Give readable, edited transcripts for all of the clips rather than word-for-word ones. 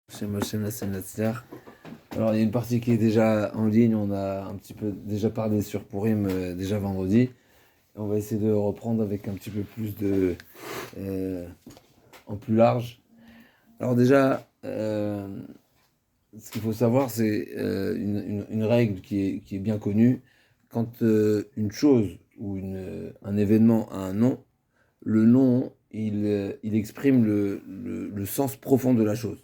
Chez Moshe Nassim Natsliar. Alors, il y a une partie qui est déjà en ligne, on a un petit peu déjà parlé sur Purim déjà vendredi. Et on va essayer de reprendre avec un petit peu plus en plus large. Alors déjà, ce qu'il faut savoir, c'est une règle qui est bien connue. Quand une chose ou un événement a un nom, le nom, il exprime le sens profond de la chose.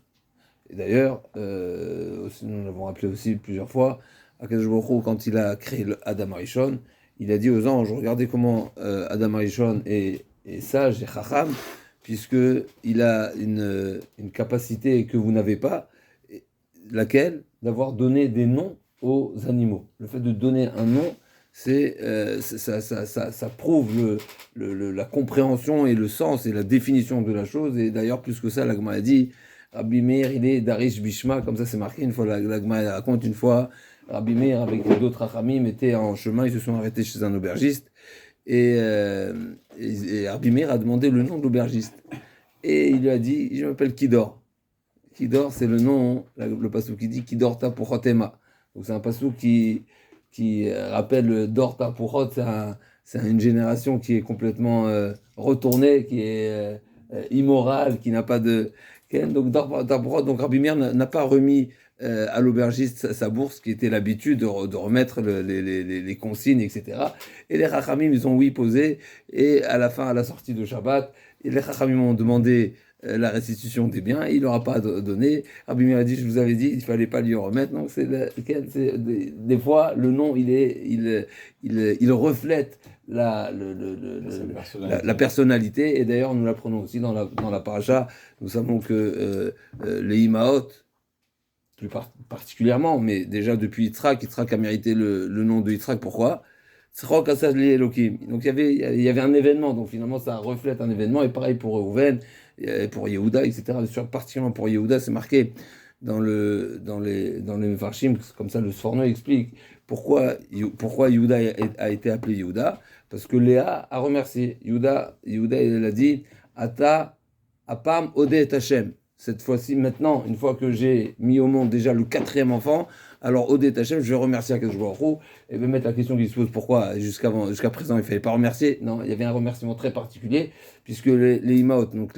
Et d'ailleurs, nous l'avons rappelé aussi plusieurs fois, Akadosh Baruch Hu, quand il a créé le Adam Arishon, il a dit aux anges, regardez comment Adam Arishon est sage et chacham, puisqu'il a une capacité que vous n'avez pas, laquelle d'avoir donné des noms aux animaux. Le fait de donner un nom, ça prouve la compréhension et le sens et la définition de la chose. Et d'ailleurs, plus que ça, l'Agma a dit, Rabbi Meir, il est Darish Bishma, comme ça c'est marqué une fois, l'Agma raconte une fois, Rabbi Meir avec d'autres Rachamim étaient en chemin, ils se sont arrêtés chez un aubergiste, et Rabbi Meir a demandé le nom de l'aubergiste. Et il lui a dit, je m'appelle Kidor. Kidor, c'est le nom, le passou qui dit Kidor Tapuchotema. Donc c'est un passou qui rappelle Dor Tapuchot, c'est une génération qui est complètement retournée, qui est immorale, qui n'a pas de... Donc Dor Tapuchot, donc Rabbi Meir n'a pas remis à l'aubergiste sa bourse, qui était l'habitude de remettre les consignes, etc. Et les Chachamim, ils ont oui posé, et à la fin, à la sortie de Shabbat, et les Chachamim ont demandé la restitution des biens, il n'aura pas donné. Rabbi Meir a dit, je vous avais dit, il ne fallait pas lui remettre. Donc des fois, le nom, il reflète la personnalité. Et d'ailleurs, nous l'apprenons aussi dans la paracha. Nous savons que les Imaot, plus particulièrement, mais déjà depuis Yitzhak a mérité le nom de Yitzhak. Pourquoi? Donc il y avait un événement, donc finalement ça reflète un événement, et pareil pour Reuven, pour Yehuda, etc. Particulièrement pour Yehuda, c'est marqué dans les Mefarshim, comme ça le Sforno explique pourquoi Yehuda a été appelé Yehuda, parce que Léa a remercié. Yehuda il a dit, Ata apam odet Hashem. Cette fois-ci, maintenant, une fois que j'ai mis au monde déjà le 4e enfant, alors Odet Hashem, je vais remercier Akadosh Baruch Hu, et vais mettre la question qui se pose, pourquoi jusqu'à présent il ne fallait pas remercier. Non, il y avait un remerciement très particulier, puisque les Imaot, donc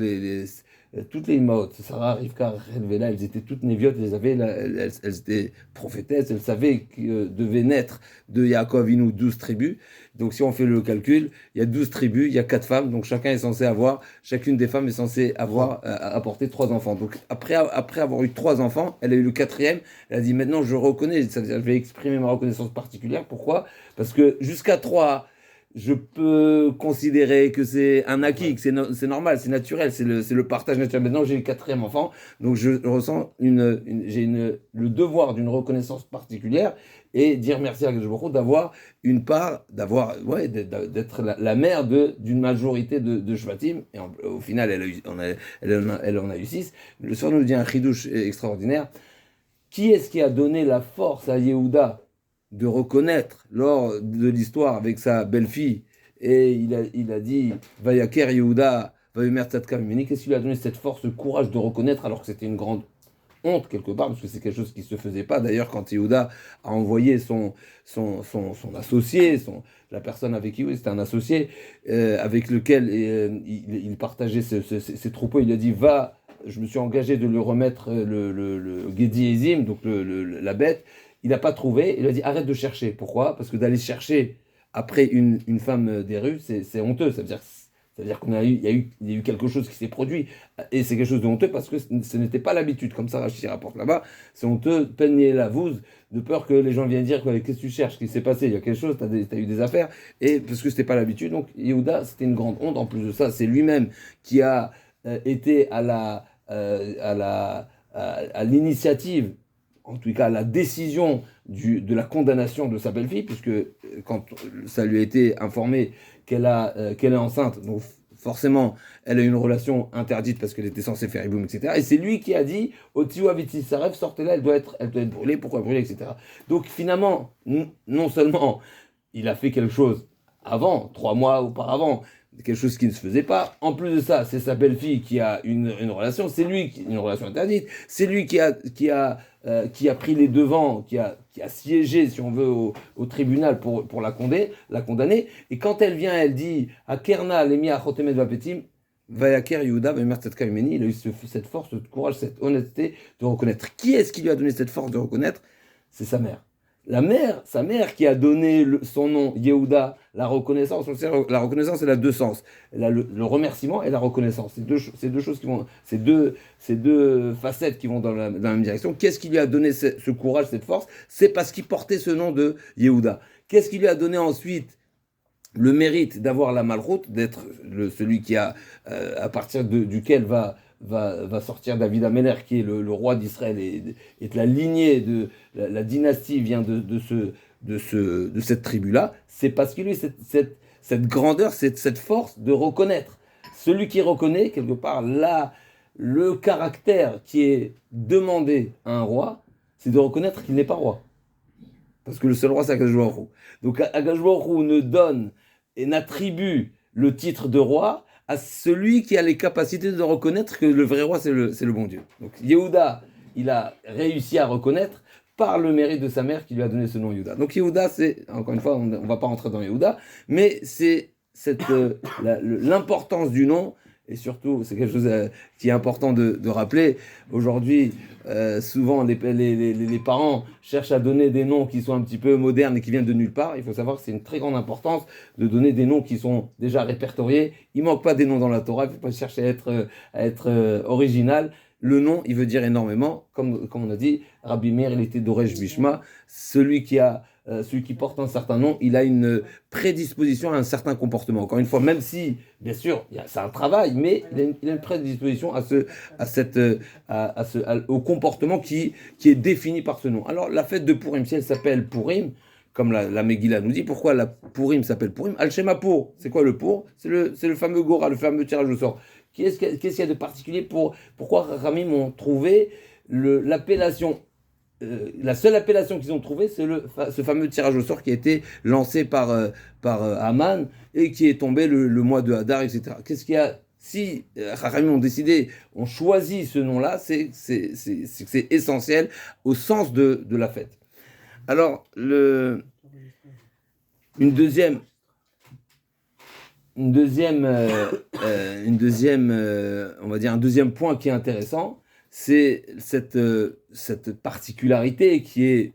toutes les Imaot, Sarah, Rivka, Vela, elles étaient toutes néviotes, elles étaient prophétesses, elles savaient que devait naître de Yaakov Avinu 12 tribus. Donc si on fait le calcul, il y a 12 tribus, il y a 4 femmes, donc chacune des femmes est censée avoir apporté 3 enfants. Donc après avoir eu 3 enfants, elle a eu le 4e, elle a dit maintenant je reconnais, c'est-à-dire je vais exprimer ma reconnaissance particulière. Pourquoi? Parce que jusqu'à 3, je peux considérer que c'est un acquis, que c'est normal, c'est naturel, c'est le partage naturel. Maintenant j'ai le 4e enfant, donc je ressens j'ai le devoir d'une reconnaissance particulière, et dire merci à Akadosh Baruch Hu d'avoir une part, d'être la mère d'une majorité de Shvatim, et au final elle en a eu 6. Le soir nous dit un chidouche extraordinaire. Qui est-ce qui a donné la force à Yehuda de reconnaître lors de l'histoire avec sa belle-fille, et il a dit Vayaker Yehuda Vayomer Tzadka Mimeni, qu'est-ce qui lui a donné cette force, ce courage de reconnaître, alors que c'était une grande honte quelque part, parce que c'est quelque chose qui ne se faisait pas. D'ailleurs, quand Yehuda a envoyé son associé, la personne avec qui c'était un associé, avec lequel il partageait ses troupeaux, il a dit va, je me suis engagé de lui remettre le Gedi Ezim, donc la bête. Il n'a pas trouvé, il a dit arrête de chercher. Pourquoi? Parce que d'aller chercher après une femme des rues, c'est honteux. C'est-à-dire il y a eu quelque chose qui s'est produit, et c'est quelque chose de honteux parce que ce n'était pas l'habitude. Comme ça, Rachid rapporte là-bas, c'est honteux, peigner la vouse, de peur que les gens viennent dire qu'est-ce que tu cherches, qu'est-ce qui s'est passé, il y a quelque chose, t'as eu des affaires, et parce que c'était pas l'habitude. Donc Yehuda, c'était une grande honte. En plus de ça, c'est lui-même qui a été à l'initiative, en tout cas à la décision de la condamnation de sa belle-fille, puisque quand ça lui a été informé qu'elle est enceinte, donc forcément elle a une relation interdite parce qu'elle était censée faire Iboum, etc. Et c'est lui qui a dit Otiu Aviti Saref, sortez-la, elle doit être brûlée, pourquoi brûler, etc. Donc finalement, non seulement il a fait quelque chose avant, 3 mois auparavant, quelque chose qui ne se faisait pas. En plus de ça, c'est sa belle-fille qui a une relation, c'est lui, une relation interdite, c'est lui qui a pris les devants, qui a siégé, si on veut, au tribunal pour la condamner. Et quand elle vient, elle dit à Kerna, Lemi Achotemet Vapetim, Vayaker Yehuda, il a eu cette force, ce courage, cette honnêteté de reconnaître. Qui est-ce qui lui a donné cette force de reconnaître? C'est sa mère. Sa mère qui a donné son nom, Yehuda, la reconnaissance. La reconnaissance, elle a deux sens. Elle a le remerciement et la reconnaissance. C'est deux choses qui vont, c'est deux facettes qui vont dans la même direction. Qu'est-ce qui lui a donné ce courage, cette force? C'est parce qu'il portait ce nom de Yehuda. Qu'est-ce qui lui a donné ensuite le mérite d'avoir la malroute, d'être celui qui a, à partir duquel va sortir David Améler, qui est le roi d'Israël, et la lignée de la dynastie vient de cette tribu-là, c'est parce qu'il a eu cette grandeur, cette force de reconnaître. Celui qui reconnaît, quelque part, là, le caractère qui est demandé à un roi, c'est de reconnaître qu'il n'est pas roi. Parce que le seul roi, c'est Akadosh Baruch Hu. Donc Akadosh Baruch Hu ne donne et n'attribue le titre de roi à celui qui a les capacités de reconnaître que le vrai roi, c'est le bon Dieu. Donc Yehuda, il a réussi à reconnaître par le mérite de sa mère qui lui a donné ce nom Yehuda. Donc Yehuda, c'est, encore une fois, on ne va pas rentrer dans Yehuda, mais c'est l'importance du nom. Et surtout, c'est quelque chose qui est important de rappeler. Aujourd'hui, souvent, les parents cherchent à donner des noms qui sont un petit peu modernes et qui viennent de nulle part. Il faut savoir que c'est une très grande importance de donner des noms qui sont déjà répertoriés. Il ne manque pas des noms dans la Torah, il ne faut pas chercher à être original. Le nom, il veut dire énormément. Comme on a dit, Rabbi Meir, il était d'Oresh Bishma. Celui qui porte un certain nom, il a une prédisposition à un certain comportement. Encore une fois, même si, bien sûr, c'est un travail, mais il a une prédisposition au comportement qui est défini par ce nom. Alors, la fête de Purim, si elle s'appelle Purim, comme la Megillah nous dit, pourquoi la Purim s'appelle Purim? Al-Shema Pour, c'est quoi le Pour? C'est le fameux Gora, le fameux tirage au sort. Qu'est-ce qu'il y a de particulier pourquoi Ramim ont trouvé l'appellation? La seule appellation qu'ils ont trouvée, c'est ce fameux tirage au sort qui a été lancé par Haman et qui est tombé le mois de Hadar, etc. Qu'est-ce qu'il y a? Si Chachamim ont choisi ce nom-là, c'est essentiel au sens de la fête. Alors, on va dire un deuxième point qui est intéressant, c'est cette particularité qui est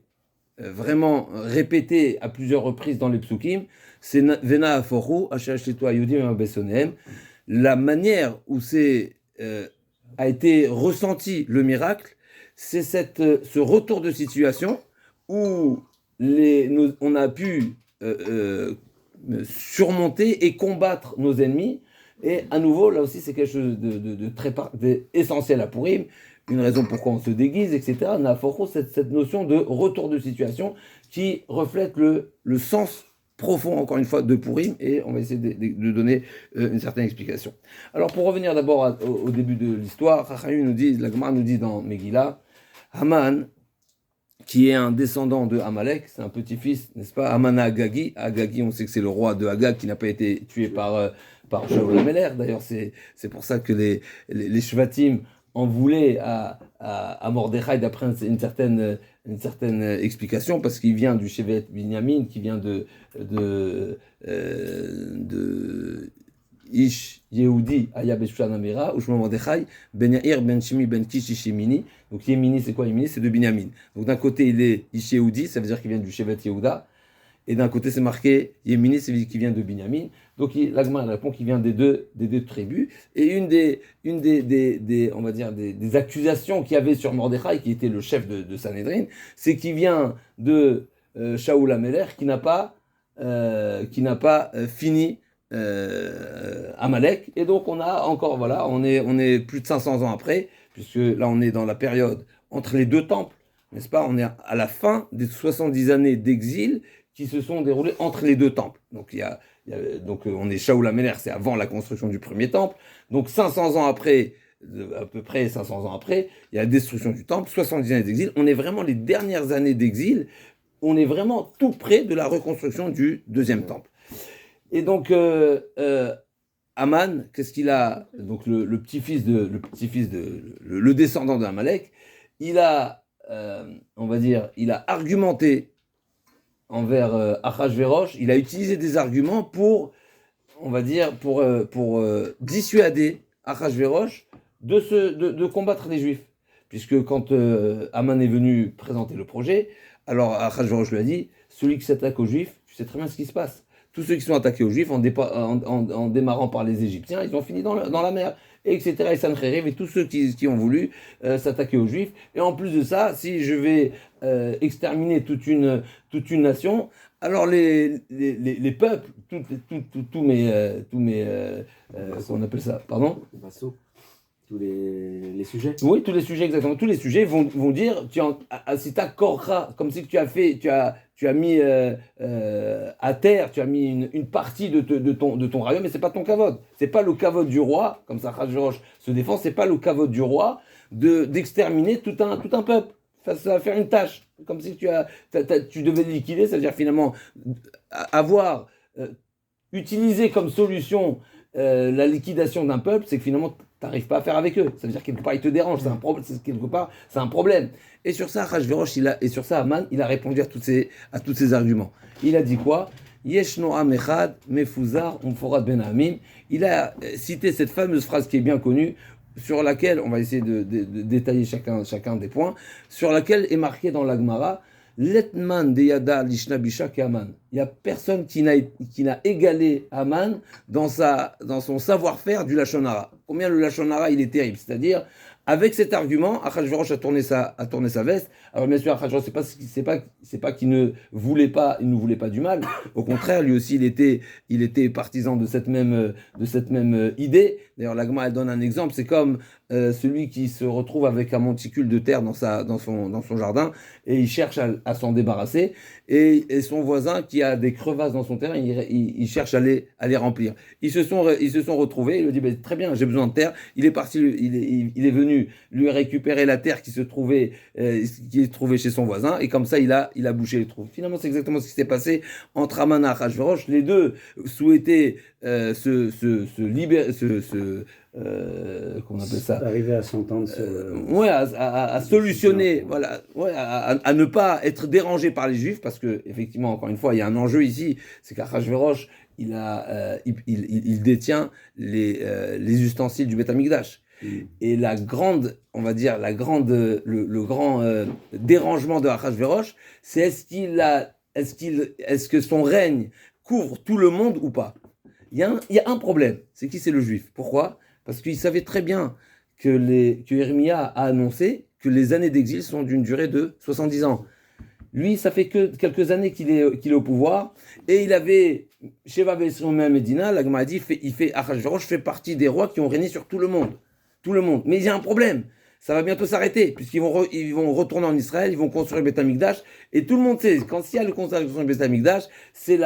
vraiment répétée à plusieurs reprises dans les psukim, c'est Vena Aforu, Hachachetoi Yudim Bessonem, la manière où a été ressenti le miracle, c'est ce retour de situation où on a pu surmonter et combattre nos ennemis. Et à nouveau, là aussi, c'est quelque chose de très essentiel à Purim, une raison pourquoi on se déguise, etc. On a cette notion de retour de situation qui reflète le sens profond, encore une fois, de Purim, et on va essayer de donner une certaine explication. Alors, pour revenir d'abord au début de l'histoire, la Gemara nous dit dans Megillah, Haman, qui est un descendant de Amalek, c'est un petit-fils, n'est-ce pas, Haman Agagi. Agagi, on sait que c'est le roi de Agag qui n'a pas été tué par Shaul HaMelech. D'ailleurs, c'est pour ça que les Shvatim en voulaient à Mordechai d'après une certaine explication, parce qu'il vient du Shevet Binyamin, qui vient de Ish Yehudi Aya Beshushan Amira, Ushma Mordechai, Ben Yair Ben Shimi Ben Kish Ishimini. Donc Yemini, c'est quoi Yemini? C'est de Binyamin. Donc d'un côté, il est Ish Yehudi, ça veut dire qu'il vient du Shevet Yehuda, et d'un côté, c'est marqué Yemini, c'est qui vient de Binyamin. Donc l'Agma répond qu'il vient des deux tribus. Et une des on va dire, des accusations qu'il y avait sur Mordechai, qui était le chef de Sanhedrin, c'est qu'il vient de Shaul HaMelech, qui n'a pas fini Amalek. Et donc on a encore, voilà, on est plus de 500 ans après, puisque là on est dans la période entre les deux temples, n'est-ce pas? On est à la fin des 70 années d'exil qui se sont déroulées entre les deux temples. Donc donc on est Shaul HaMelech, c'est avant la construction du premier temple. Donc 500 ans après, à peu près 500 ans après, il y a la destruction du temple, 70 années d'exil. On est vraiment les dernières années d'exil. On est vraiment tout près de la reconstruction du deuxième temple. Et donc Aman, qu'est-ce qu'il a, donc le descendant d'Amalek, il a, on va dire, il a argumenté envers Achashverosh, il a utilisé des arguments pour, on va dire, pour dissuader Achashverosh de combattre les Juifs. Puisque quand Aman est venu présenter le projet, alors Achashverosh lui a dit, celui qui s'attaque aux Juifs, tu sais très bien ce qui se passe. Tous ceux qui sont attaqués aux Juifs, en démarrant par les Égyptiens, ils ont fini dans la mer, etc. Et Sancheriv, et tous ceux qui ont voulu s'attaquer aux Juifs. Et en plus de ça, si je vais exterminer toute une nation, alors les peuples, tous mes qu'on appelle ça, pardon? Vassaux. Tous les sujets. Oui, tous les sujets, exactement. Tous les sujets vont dire, si tu accorderas, comme si tu as mis à terre, tu as mis une partie de ton royaume, mais c'est pas ton kavod. C'est pas le kavod du roi, comme ça Achashverosh se défend, c'est pas le kavod du roi d'exterminer tout un peuple. Ça va faire une tâche. Comme si tu devais le liquider, c'est-à-dire finalement avoir utilisé comme solution la liquidation d'un peuple, c'est que finalement tu n'arrives pas à faire avec eux. Ça veut dire quelque part ils te dérangent, quelque part c'est un problème. Et sur ça, Achashverosh, et sur ça, Aman, il a répondu à tous ces arguments. Il a dit quoi? Yeshno am echad mefuzar umforad ben amim. Il a cité cette fameuse phrase qui est bien connue, sur laquelle, on va essayer de détailler chacun des points, sur laquelle est marqué dans l'Agmara, Letman de Yada Lishna Bishak et Aman. Il n'y a personne qui n'a égalé Aman dans son savoir-faire du Lashon Hara. Combien le Lashon Hara il est terrible. C'est-à-dire, avec cet argument, Achashverosh a tourné sa veste. Alors bien sûr, Achashverosh, c'est pas qu'il ne voulait pas du mal. Au contraire, lui aussi, il était partisan de cette même idée. D'ailleurs, l'Agma elle donne un exemple. C'est comme celui qui se retrouve avec un monticule de terre dans son jardin et il cherche à s'en débarrasser. Et son voisin qui a des crevasses dans son terrain, il cherche à les remplir. Ils se sont retrouvés. Il lui dit très bien, j'ai besoin de terre. Il est parti, il est venu lui récupérer la terre qui est trouvée chez son voisin. Et comme ça, il a bouché les trous. Finalement, c'est exactement ce qui s'est passé entre Aman et Achashverosh. Les deux souhaitaient se libérer, qu'on appelle ça, arriver à s'entendre sur à solutionner, voilà, à ne pas être dérangé par les Juifs, parce que effectivement, encore une fois, il y a un enjeu ici, c'est qu'Achashverosh, il détient les ustensiles du Beth Amikdash. Et le grand dérangement de Achashverosh, c'est est-ce que son règne couvre tout le monde ou pas? Il y a un problème, c'est qui? C'est le juif. Pourquoi? Parce qu'il savait très bien que Jérémia a annoncé que les années d'exil sont d'une durée de 70 ans. Lui, ça fait que quelques années qu'il est au pouvoir, et il avait, Sheva Vesrom Medina, la Gemara dit, Achashverosh fait partie des rois qui ont régné sur tout le monde. Tout le monde. Mais il y a un problème. Ça va bientôt s'arrêter, puisqu'ils vont retourner en Israël, ils vont construire le Beth Amikdash, et tout le monde sait, quand il y a le construction du Beth Amikdash, c'est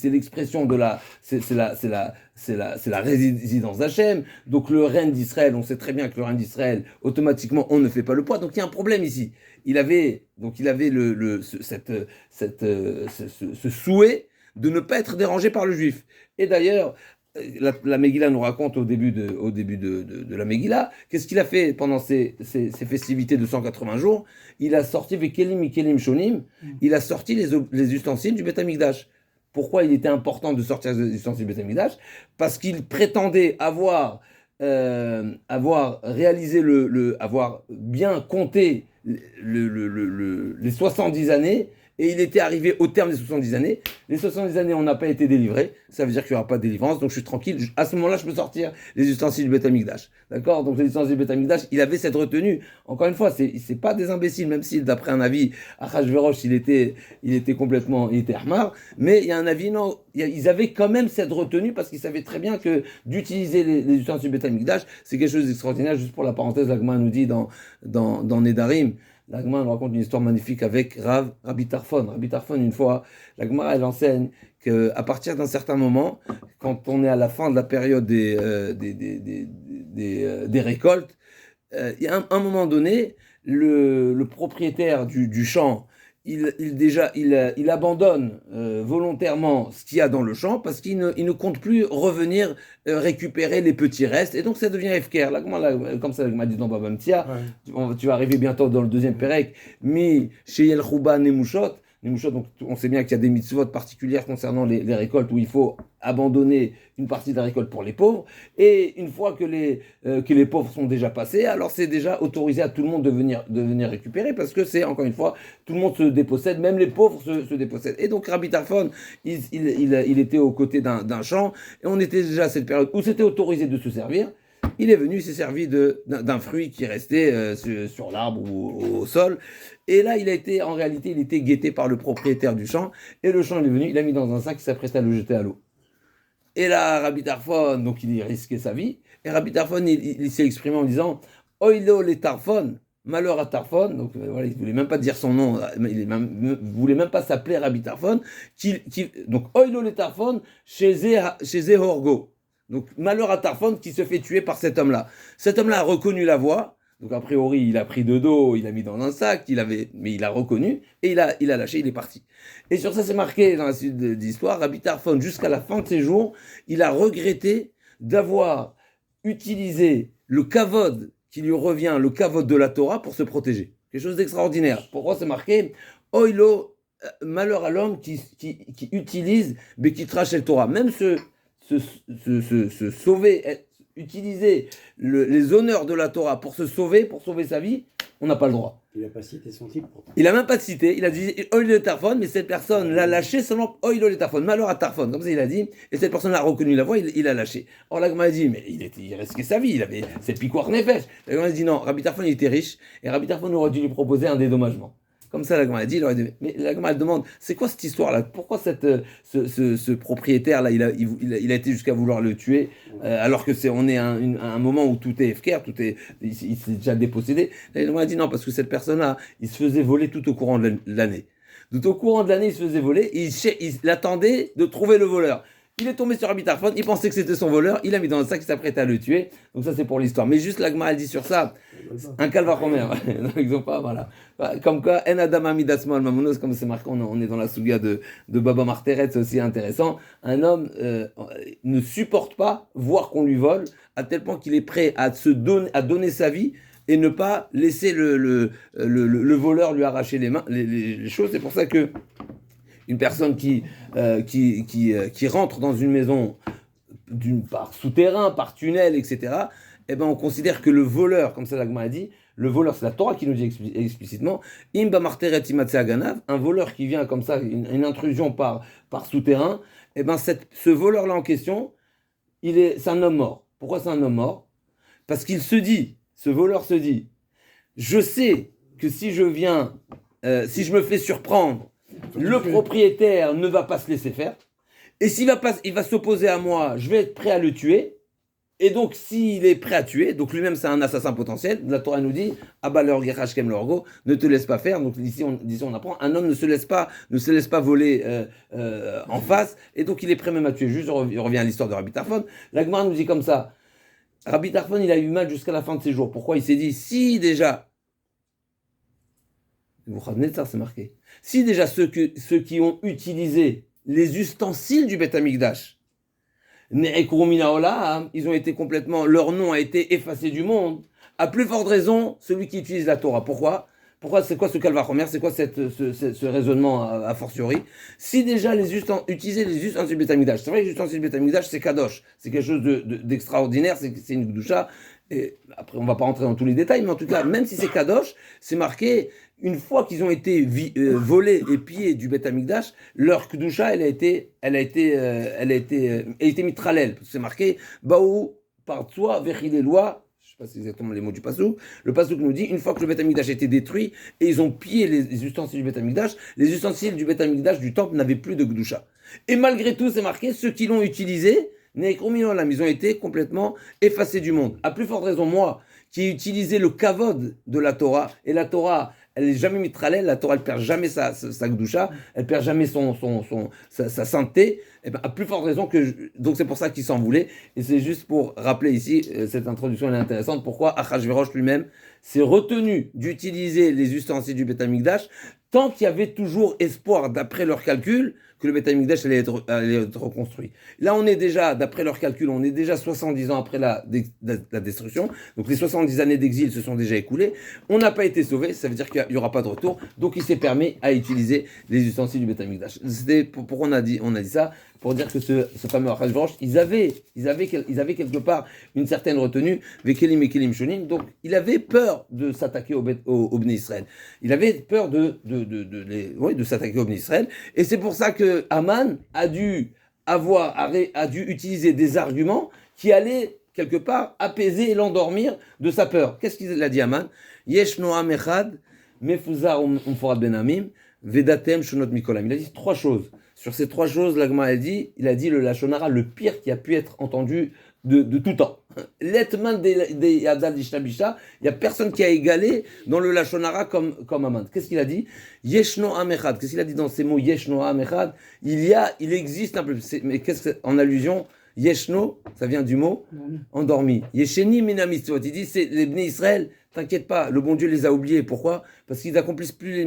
l'expression de c'est la résidence d'Hachem. Donc le règne d'Israël, on sait très bien que le règne d'Israël, automatiquement, on ne fait pas le poids. Donc il y a un problème ici. Il avait ce souhait de ne pas être dérangé par le juif. Et d'ailleurs, la Megillah nous raconte au début de la Megillah, qu'est-ce qu'il a fait pendant ces festivités de 180 jours? Il a sorti Vekelim Shonim, il a sorti les ustensiles du Beth Amikdash. Pourquoi il était important de sortir les ustensiles du Beth Amikdash? Parce qu'il prétendait avoir réalisé avoir bien compté les 70 années, et il était arrivé au terme des 70 années. Les 70 années, on n'a pas été délivré. Ça veut dire qu'il n'y aura pas de délivrance. Donc je suis tranquille. À ce moment-là, je peux sortir les ustensiles du Beth Amikdash. D'accord? Donc les ustensiles du Beth Amikdash, il avait cette retenue. Encore une fois, c'est pas des imbéciles, même si d'après un avis, Achashverosh, il était Ahmar. Mais il y a un avis, non. Ils avaient quand même cette retenue parce qu'ils savaient très bien que d'utiliser les ustensiles du Beth Amikdash, c'est quelque chose d'extraordinaire. Juste pour la parenthèse, l'Agma nous dit dans Nedarim, l'Agma nous raconte une histoire magnifique avec Rabbi Tarfon. Rabbi Tarfon, une fois, l'Agma, elle enseigne qu'à partir d'un certain moment, quand on est à la fin de la période des récoltes, il y a un moment donné, le propriétaire du champ, il abandonne volontairement ce qu'il y a dans le champ parce il ne compte plus revenir récupérer les petits restes. Et donc ça devient FKR. Là, comme ça, m'a dit dans Baba Mtia, tu vas arriver bientôt dans le deuxième Pérec. Mi chez El Chouba Nemushot. Donc on sait bien qu'il y a des mitzvot particulières concernant les récoltes où il faut abandonner une partie de la récolte pour les pauvres. Et une fois que les pauvres sont déjà passés, alors c'est déjà autorisé à tout le monde de venir récupérer parce que c'est, encore une fois, tout le monde se dépossède, même les pauvres se dépossèdent. Et donc Rabbi Tarfon, il était aux côtés d'un champ et on était déjà à cette période où c'était autorisé de se servir. Il est venu, il s'est servi d'un fruit qui restait sur l'arbre ou au sol. Et là, en réalité, il était guetté par le propriétaire du champ. Et le champ, il est venu, il l'a mis dans un sac, il s'apprêtait à le jeter à l'eau. Et là, Rabbi Tarfon, donc il risquait sa vie. Et Rabbi Tarfon, il s'est exprimé en disant « Oilo les Tarfon ». Malheur à Tarfon, donc voilà, il ne voulait même pas dire son nom, il ne voulait même pas s'appeler Rabbi Tarfon. Donc, Oilo les Tarfon chez Zehorgo. Donc, malheur à Tarfon qui se fait tuer par cet homme-là. Cet homme-là a reconnu la voix. Donc, a priori, il a pris de dos, il a mis dans un sac, mais il a reconnu, et il a lâché, il est parti. Et sur ça, c'est marqué dans la suite de l'histoire, Rabbi Tarfon, jusqu'à la fin de ses jours, il a regretté d'avoir utilisé le kavod qui lui revient, le kavod de la Torah, pour se protéger. Quelque chose d'extraordinaire. Pourquoi c'est marqué Oilo, malheur à l'homme qui utilise Bekitra Shel Torah. Même se sauver, utiliser les honneurs de la Torah pour sauver sa vie, on n'a pas le droit. Il n'a pas cité son titre pourtant. Il n'a même pas cité, il a dit Oilo le Tarfon, mais cette personne l'a lâché seulement Oilo le Tarfon, malheur à Tarfon, comme ça il a dit, et cette personne a reconnu la voix, il a lâché. Or la Gemara a dit, mais il risquait sa vie, c'est piquoir nefesh. La Gemara a dit non, Rabbi Tarfon il était riche, et Rabbi Tarfon aurait dû lui proposer un dédommagement. Comme ça, la Gemara a dit, mais la Gemara demande, c'est quoi cette histoire-là? Pourquoi ce propriétaire-là, il a été jusqu'à vouloir le tuer, alors que on est à un moment où tout est FKR, il s'est déjà dépossédé. La Gemara a dit non, parce que cette personne-là, il se faisait voler tout au courant de l'année. Tout au courant de l'année, il se faisait voler, et il attendait de trouver le voleur. Il est tombé sur Rabbi Tarfon, il pensait que c'était son voleur, il l'a mis dans un sac, il s'apprêtait à le tuer. Donc ça, c'est pour l'histoire. Mais juste l'Agma, elle dit sur ça, un calvachomer. Ils ont pas, voilà. Comme quoi, En Adam Amidas Mal Mamonos, comme c'est marqué, on est dans la souga de Baba Marteret, c'est aussi intéressant. Un homme ne supporte pas voir qu'on lui vole, à tel point qu'il est prêt à donner sa vie et ne pas laisser le voleur lui arracher les choses. C'est pour ça que une personne qui rentre dans une maison par souterrain, par tunnel, etc., eh ben on considère que le voleur, comme ça l'Agma a dit, le voleur, c'est la Torah qui nous dit explicitement, Imba Marteret Imatse Aganav, un voleur qui vient comme ça, une intrusion par souterrain, eh ben ce voleur-là en question, c'est un homme mort. Pourquoi c'est un homme mort? Parce ce voleur se dit, je sais que si je me fais surprendre, le propriétaire ne va pas se laisser faire. Et il va s'opposer à moi, je vais être prêt à le tuer. Et donc, s'il est prêt à tuer, donc lui-même c'est un assassin potentiel, la Torah nous dit, Abaleur Gerashkem Lorgo, ne te laisse pas faire. Donc ici on apprend, un homme ne se laisse pas voler en face, et donc il est prêt même à tuer. Juste, on revient à l'histoire de Rabbi Tarfon. La Gemara nous dit comme ça, Rabbi Tarfon, il a eu mal jusqu'à la fin de ses jours. Pourquoi? Il s'est dit, si déjà, vous ramenez ça, c'est marqué. Si déjà ceux qui ont utilisé les ustensiles du Beth Amikdash, ils ont été complètement, leur nom a été effacé du monde, à plus forte raison, celui qui utilise la Torah. Pourquoi, c'est quoi ce calvachomer? C'est quoi ce raisonnement a fortiori? Si déjà utiliser les ustensiles du Beth Amikdash, c'est vrai que les ustensiles du Beth Amikdash, c'est kadosh, c'est quelque chose d'extraordinaire, c'est une gdoucha. Et après, on ne va pas rentrer dans tous les détails, mais en tout cas, même si c'est kadosh, c'est marqué, une fois qu'ils ont été volés et pillés du Beth Amikdash, leur kedusha, elle a été mitralel. C'est marqué, baou par toi, vechile loi. Je ne sais pas si c'est exactement les mots du passouk. Le passouk nous dit, une fois que le Beth Amikdash a été détruit et ils ont pillé les ustensiles du Beth Amikdash, les ustensiles du Beth Amikdash du temple n'avaient plus de kedusha. Et malgré tout, c'est marqué, ceux qui l'ont utilisé, ils ont été complètement effacés du monde. À plus forte raison, moi, qui ai utilisé le kavod de la Torah, et la Torah, elle n'est jamais mitralelle, la Torah, elle perd jamais sa gdoucha, elle perd jamais sa sainteté, et ben, à plus forte raison donc c'est pour ça qu'il s'en voulait, et c'est juste pour rappeler ici, cette introduction elle est intéressante, pourquoi Achashverosh lui-même s'est retenu d'utiliser les ustensiles du Beth Amikdash, tant qu'il y avait toujours espoir, d'après leurs calculs, que le Beth Amikdash allait être reconstruit. Là, on est déjà, d'après leurs calculs, on est déjà 70 ans après la destruction. Donc les 70 années d'exil se sont déjà écoulées. On n'a pas été sauvé, ça veut dire qu'il n'y aura pas de retour. Donc il s'est permis à utiliser les ustensiles du Beth Amikdash. C'était pourquoi on a dit ça, pour dire que ce fameux Achashverosh, ils avaient quelque part une certaine retenue, Vekelim et Kelim Shonim, donc il avait peur de s'attaquer au Bnei Israël. Il avait peur de s'attaquer au Bnei Israël, et c'est pour ça que Haman a dû utiliser des arguments qui allaient quelque part apaiser et l'endormir de sa peur. Qu'est-ce qu'il a dit Haman? Yesh Noam Echad, Mefuzar Umforad Ben Amim, Vedatem Shonot Mikolam. Il a dit 3 choses. Sur ces 3 choses, l'Agma a dit, il a dit le Lachonara le pire qui a pu être entendu de tout temps. L'Etman des Yadal Ishtabisha, il n'y a personne qui a égalé dans le Lachonara comme Haman. Qu'est-ce qu'il a dit? Yeshno Amechad. Qu'est-ce qu'il a dit dans ces mots Yeshno Amechad? Il existe un peu. Mais qu'est-ce que en allusion? Yeshno, ça vient du mot endormi. Yesheni Minamitzvot. Il dit, c'est les Bnei Israël. T'inquiète pas, le bon Dieu les a oubliés. Pourquoi? Parce qu'ils accomplissent plus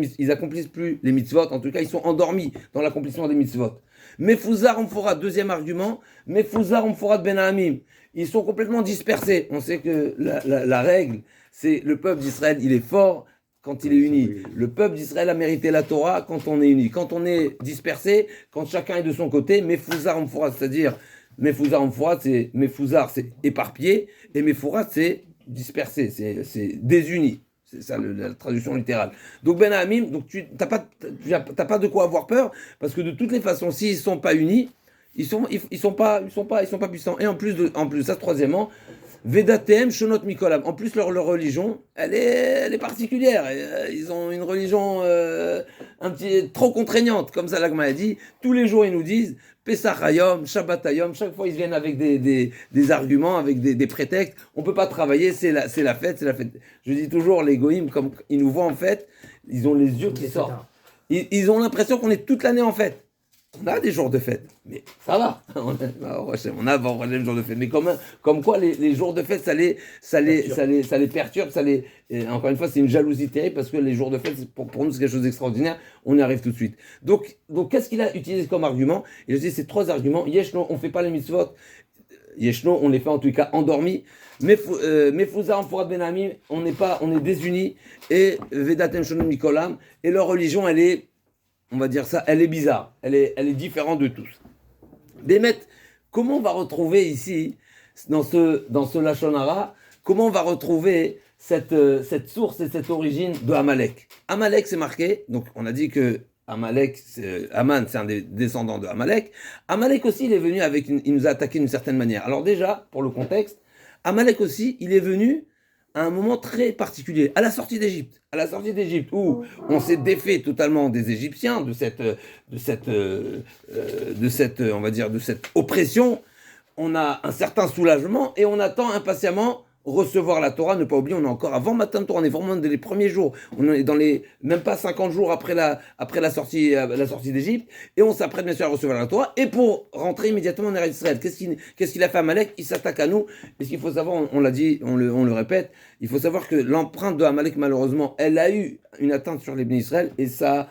les mitzvot. En tout cas, ils sont endormis dans l'accomplissement des mitzvot. Mefuzar Umforad, deuxième argument. Mefuzar Umforad Ben Hamim. Ils sont complètement dispersés. On sait que la règle, c'est le peuple d'Israël, il est fort quand il est uni. Le peuple d'Israël a mérité la Torah quand on est uni. Quand on est dispersé, quand chacun est de son côté, Mefuzar Umforad, c'est-à-dire Mefuzar Umforad, c'est éparpillé, et Mefurad, c'est dispersé, c'est désuni. C'est ça la traduction littérale. Donc Ben Hamim, donc tu n'as pas de quoi avoir peur, parce que de toutes les façons, s'ils ne sont pas unis, ils sont pas puissants. Et en plus ça, troisièmement, Vedatem Shonot Mikolam. En plus, leur religion, elle est particulière. Ils ont une religion un petit trop contraignante, comme ça l'Agma a dit. Tous les jours, ils nous disent Pesach Hayom, Shabbat Hayom. Chaque fois, ils viennent avec des arguments, avec des prétextes. On peut pas travailler, c'est la fête, c'est la fête. Je dis toujours, les goïms, comme ils nous voient en fête, ils ont les yeux qui sortent. Ils ont l'impression qu'on est toute l'année en fête. On a des jours de fête, mais ça va. On a des jours de fête, mais comme quoi les jours de fête, ça les perturbe, encore une fois, c'est une jalousie terrible parce que les jours de fête, pour nous, c'est quelque chose d'extraordinaire. On y arrive tout de suite. Donc qu'est-ce qu'il a utilisé comme argument? Il a utilisé ces 3 arguments. Yeshno, on fait pas les mitzvot. Yeshno, on les fait en tout cas endormis. Mefouza Amforat Ben Hamim, on est désunis. Et Vedatem Shonim Mikolam, et leur religion, elle est, on va dire ça, elle est bizarre, elle est différente de tous. Bémet, comment on va retrouver ici, dans ce Lachon Hara, comment on va retrouver cette source et cette origine de Amalek? Amalek, c'est marqué, donc on a dit que Haman, c'est un des descendants de Amalek. Amalek aussi, il est venu il nous a attaqué d'une certaine manière. Alors déjà, pour le contexte, Amalek aussi, il est venu à un moment très particulier, à la sortie d'Égypte. À la sortie d'Égypte, où on s'est défait totalement des Égyptiens, de cette on va dire, de cette oppression. On a un certain soulagement et on attend impatiemment recevoir la Torah. Ne pas oublier, on est encore avant Matan Torah, on est vraiment dans les premiers jours. On est dans même pas 50 jours après la sortie d'Égypte, et on s'apprête bien sûr à recevoir la Torah. Et pour rentrer immédiatement en Eretz Israël, qu'est-ce qu'il a fait Amalek? Il s'attaque à nous. Et ce qu'il faut savoir, on l'a dit, on le répète, il faut savoir que l'empreinte de Amalek, malheureusement, elle a eu une atteinte sur les Bnei Israël, et ça,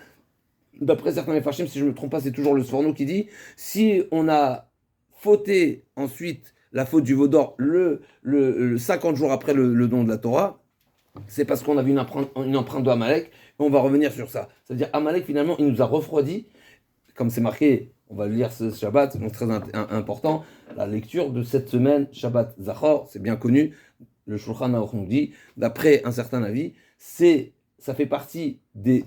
d'après certains Mefarshim, si je ne me trompe pas, c'est toujours le Sforno qui dit, si on a fauté ensuite la faute du veau d'or, le 50 jours après le don de la Torah, c'est parce qu'on avait une empreinte de Amalek, et on va revenir sur ça. C'est-à-dire, Amalek, finalement, il nous a refroidi, comme c'est marqué, on va le lire ce Shabbat, donc très important, la lecture de cette semaine, Shabbat Zachor, c'est bien connu, le Shulchan Aruch nous dit, d'après un certain avis, ça fait partie des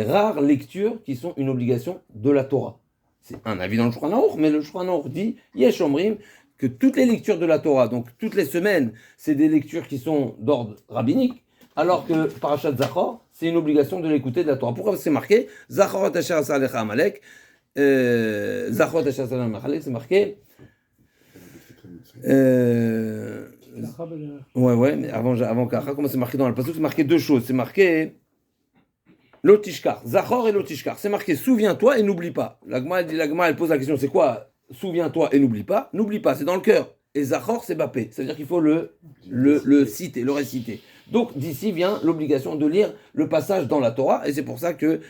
rares lectures qui sont une obligation de la Torah. C'est un avis dans le Shulchan Aruch, mais le Shulchan Aruch dit, Yesh Omrim, que toutes les lectures de la Torah, donc toutes les semaines, c'est des lectures qui sont d'ordre rabbinique, alors que Parashat Zachor, c'est une obligation de l'écouter de la Torah. Pourquoi c'est marqué Zachor Asher Asa Alecha Amalek, Zachor Asher Asa Alecha Amalek, c'est marqué. Ouais, mais avant Kacha, comment c'est marqué dans le passage? C'est marqué 2 choses. C'est marqué Lotishkar, Zachor et Lotishkar. C'est marqué souviens-toi et n'oublie pas. L'Agma, elle pose la question, c'est quoi souviens-toi et n'oublie pas, c'est dans le cœur. Et Zachor, c'est Bappé. Ça veut dire qu'il faut le citer, le réciter. Donc d'ici vient l'obligation de lire le passage dans la Torah, et c'est pour ça que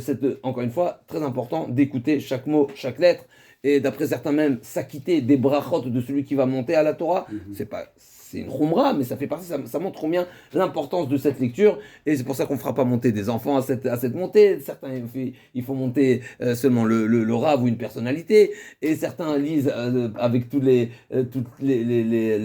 c'est encore une fois très important d'écouter chaque mot, chaque lettre, et d'après certains même s'acquitter des brachot de celui qui va monter à la Torah. C'est une khumra, mais ça fait partie, ça montre combien l'importance de cette lecture, et c'est pour ça qu'on ne fera pas monter des enfants à cette montée. Certains, il faut monter seulement le rav ou une personnalité, et certains lisent avec toutes les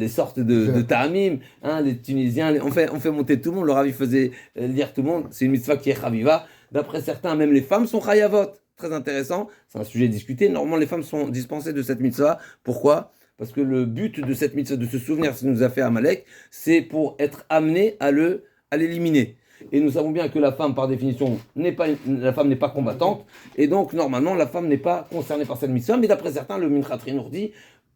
sortes de ta'amim, hein, les Tunisiens, on fait monter tout le monde. Le rav, il faisait lire tout le monde. C'est une mitzvah qui est chaviva. D'après certains, même les femmes sont chayavot. Très intéressant, c'est un sujet discuté. Normalement, les femmes sont dispensées de cette mitzvah. Pourquoi ? Parce que le but de cette mitzvah, de se souvenir ce que nous a fait Amalek, c'est pour être amené à l'éliminer. Et nous savons bien que la femme, par définition, n'est pas combattante, et donc normalement la femme n'est pas concernée par cette mitzvah. Mais d'après certains, le Minchatri nous dit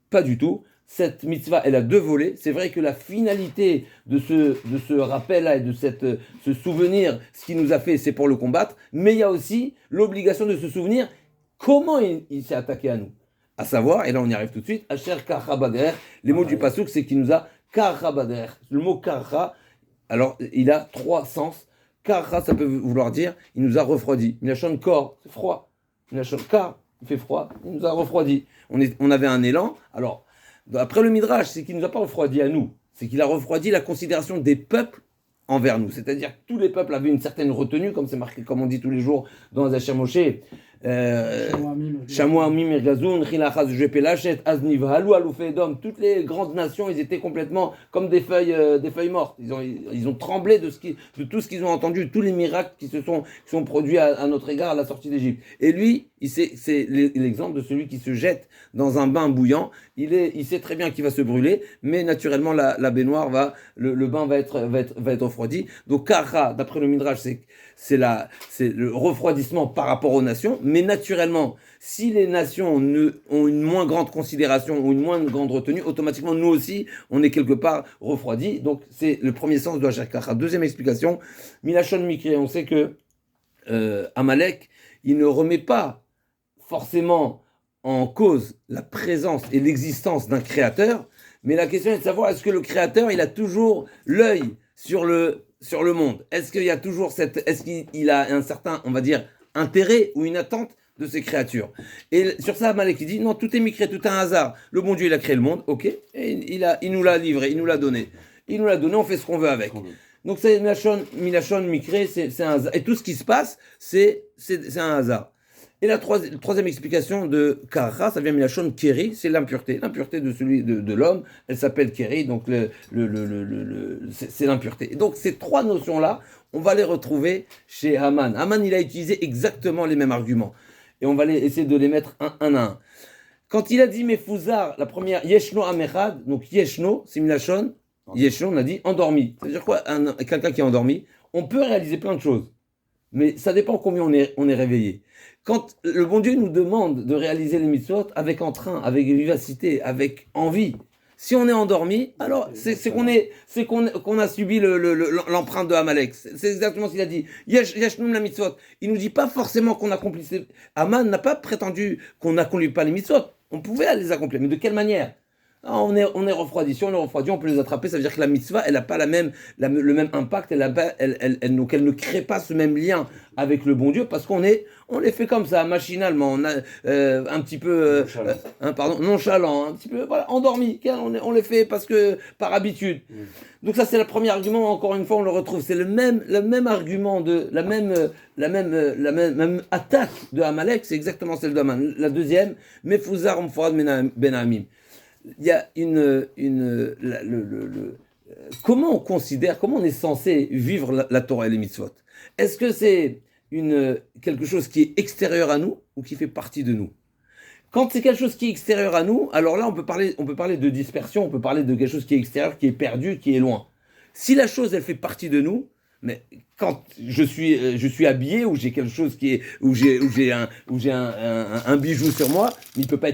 pas du tout. Cette mitzvah, elle a deux volets. C'est vrai que la finalité de ce rappel-là et de ce souvenir, ce qu'il nous a fait, c'est pour le combattre. Mais il y a aussi l'obligation de se souvenir comment il s'est attaqué à nous. À savoir, et là on y arrive tout de suite, Asher Karcha Bader, les mots du Passouk, c'est qu'il nous a Karcha Bader. Le mot Karcha, alors il a trois sens. Karcha, ça peut vouloir dire, il nous a refroidi. Milachon Kor, c'est froid. Milachon Kar, il fait froid, il nous a refroidi. On avait un élan, alors, après le Midrash, c'est qu'il ne nous a pas refroidi à nous, c'est qu'il a refroidi la considération des peuples envers nous. C'est-à-dire que tous les peuples avaient une certaine retenue, comme c'est marqué, comme on dit tous les jours dans Zacher Moshe. Chamois, Mim, Gazoun, Khilachaz, Jepelachet, Azniv, Halou, Aloufé, Edom, toutes les grandes nations, ils étaient complètement comme des feuilles mortes. Ils ont tremblé de tout ce qu'ils ont entendu, tous les miracles qui sont produits à notre égard à la sortie d'Égypte. Et lui, c'est l'exemple de celui qui se jette dans un bain bouillant. Il sait très bien qu'il va se brûler, mais naturellement la baignoire le bain va être refroidi. Donc Kara, d'après le Midrash, c'est le refroidissement par rapport aux nations, mais naturellement, si les nations ont une moins grande considération ou une moins grande retenue, automatiquement nous aussi, on est quelque part refroidi. Donc c'est le premier sens de Asher Kara. Deuxième explication, Milachon Mikre, on sait que Amalek, il ne remet pas forcément en cause la présence et l'existence d'un créateur, mais la question est de savoir est-ce que le créateur, il a toujours l'œil sur le monde. Est-ce qu'il y a toujours est-ce qu'il a un certain, on va dire, intérêt ou une attente de ces créatures. Et sur ça, Amalek, il dit, non, tout est micré, tout est un hasard. Le bon Dieu, il a créé le monde, ok, et il nous l'a livré, il nous l'a donné. Il nous l'a donné, on fait ce qu'on veut avec. Donc c'est Milachon Micré, c'est un hasard. Et tout ce qui se passe, c'est un hasard. Et la troisième explication de Kara, ça vient Milachon Keri, c'est l'impureté. L'impureté de l'homme, elle s'appelle Keri, donc c'est l'impureté. Et donc ces trois notions-là, on va les retrouver chez Haman. Haman, il a utilisé exactement les mêmes arguments. Et on va essayer de les mettre un à un. Quand il a dit Mefouzar, la première, Yeshno Amechad, donc Yeshno, c'est Milachon, Yeshno, on a dit endormi. C'est-à-dire quoi, quelqu'un qui est endormi, on peut réaliser plein de choses. Mais ça dépend combien on est réveillé. Quand le bon Dieu nous demande de réaliser les mitzvot avec entrain, avec vivacité, avec envie, si on est endormi, alors c'est qu'on a subi l'empreinte de Amalek. C'est exactement ce qu'il a dit. Yashnoum la mitzvot. Il nous dit pas forcément qu'on accomplissait. Haman n'a pas prétendu qu'on n'accomplit pas les mitzvot. On pouvait les accomplir, mais de quelle manière? On est refroidi. Si on est refroidi, on peut les attraper. Ça veut dire que la mitzvah, elle n'a pas le même impact. Elle ne crée pas ce même lien avec le bon Dieu parce on les fait comme ça, machinalement. On a un petit peu, nonchalant, un petit peu, voilà, endormi. On les fait parce que par habitude. Donc ça, c'est le premier argument. Encore une fois, on le retrouve. C'est le même argument la même attaque de Amalek. C'est exactement celle de Haman. La deuxième, Mefouzar Mforad Ben Hamim. Il y a comment on considère, comment on est censé vivre la Torah et les mitzvot? Est-ce que c'est quelque chose qui est extérieur à nous ou qui fait partie de nous? Quand c'est quelque chose qui est extérieur à nous, alors là on peut parler de dispersion, on peut parler de quelque chose qui est extérieur, qui est perdu, qui est loin. Si la chose elle fait partie de nous, mais quand je suis habillé ou j'ai quelque chose où j'ai un bijou sur moi, il peut pas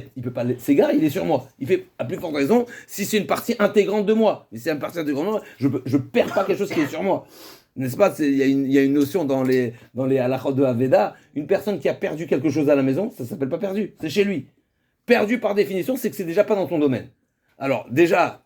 s'égarer, il est sur moi. Il fait à plus forte raison si c'est une partie intégrante de moi. Mais si c'est une partie intégrante de moi, je perds pas quelque chose qui est sur moi. N'est-ce pas? Il y a une notion dans les halachot de Aveda, une personne qui a perdu quelque chose à la maison, ça s'appelle pas perdu, c'est chez lui. Perdu par définition, c'est que c'est déjà pas dans ton domaine. Alors déjà,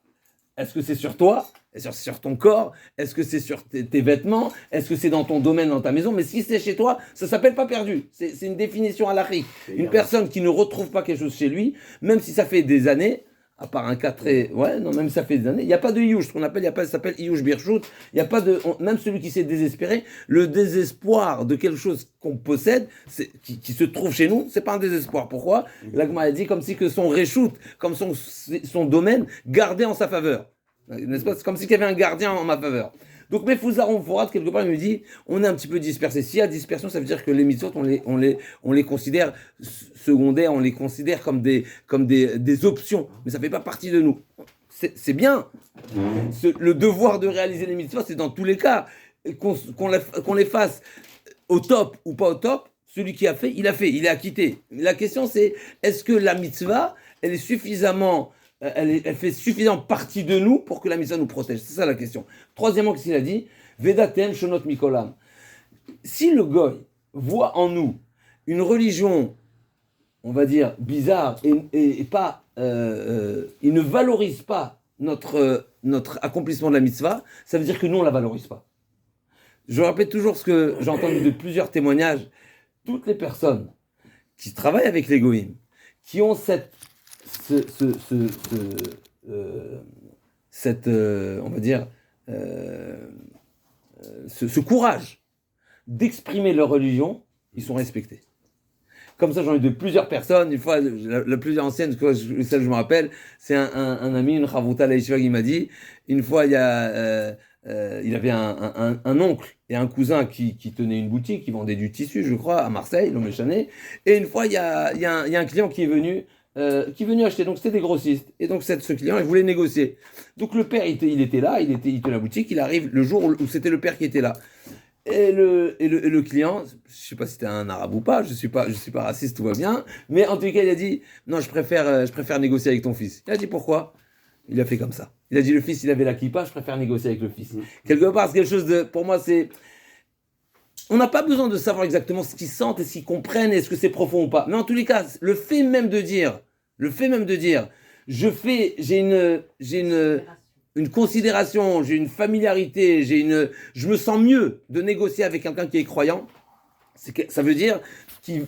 est-ce que c'est sur toi? Est-ce que c'est sur ton corps? Est-ce que c'est sur tes vêtements? Est-ce que c'est dans ton domaine, dans ta maison? Mais si c'est chez toi, ça s'appelle pas perdu. C'est une définition halachique. Une personne qui ne retrouve pas quelque chose chez lui, même si ça fait des années, à part un cas très... Ouais, non, même si ça fait des années, il n'y a pas de Iyush, ce qu'on appelle, ça s'appelle Iyush Birchut, il n'y a pas de... même celui qui s'est désespéré, le désespoir de quelque chose qu'on possède, qui se trouve chez nous, c'est pas un désespoir. Pourquoi? L'Agma a dit comme si que son réchoute, comme son domaine, gardait en sa faveur. N'est-ce pas? C'est comme s'il y avait un gardien en ma faveur. Donc, Mefouzaron Forat, quelque part, il me dit, on est un petit peu dispersé. S'il y a dispersion, ça veut dire que les mitzvot, on les considère secondaires, on les considère comme des options. Mais ça ne fait pas partie de nous. C'est bien. Le devoir de réaliser les mitzvot, c'est dans tous les cas. Qu'on les fasse au top ou pas au top, celui qui a fait, il est acquitté. La question, c'est, est-ce que la mitzvah, elle est suffisamment... Elle fait suffisamment partie de nous pour que la mitzvah nous protège. C'est ça la question. Troisièmement, qu'est-ce qu'il a dit? Vedatem shonot mikolam. Si le goy voit en nous une religion, on va dire, bizarre, et pas, il ne valorise pas notre accomplissement de la mitzvah, ça veut dire que nous, on ne la valorise pas. Je répète toujours ce que j'ai entendu de plusieurs témoignages. Toutes les personnes qui travaillent avec les goïms, qui ont cette on va dire, ce courage d'exprimer leur religion, ils sont respectés. Comme ça, j'en ai de plusieurs personnes. Une fois, la plus ancienne, celle que je me rappelle, c'est un ami, une chavruta à la yeshiva, qui m'a dit, une fois, il avait un oncle et un cousin qui tenaient une boutique, qui vendait du tissu, je crois, à Marseille, l'homme échané. Et une fois, il y a un client qui est venu acheter. Donc, c'était des grossistes. Et donc, ce client, il voulait négocier. Donc, le père, il était là, il était à la boutique. Il arrive le jour où c'était le père qui était là. Et le client, je ne sais pas si c'était un arabe ou pas, je suis pas raciste, tout va bien. Mais en tout cas, il a dit, non, je préfère négocier avec ton fils. Il a dit, pourquoi? Il a fait comme ça. Il a dit, le fils, il avait la kippa, je préfère négocier avec le fils. Quelque part, c'est quelque chose de, pour moi, c'est... On n'a pas besoin de savoir exactement ce qu'ils sentent et ce qu'ils comprennent, est-ce que c'est profond ou pas. Mais en tous les cas, le fait même de dire, j'ai une considération, j'ai une familiarité, je me sens mieux de négocier avec quelqu'un qui est croyant, ça veut dire qu'il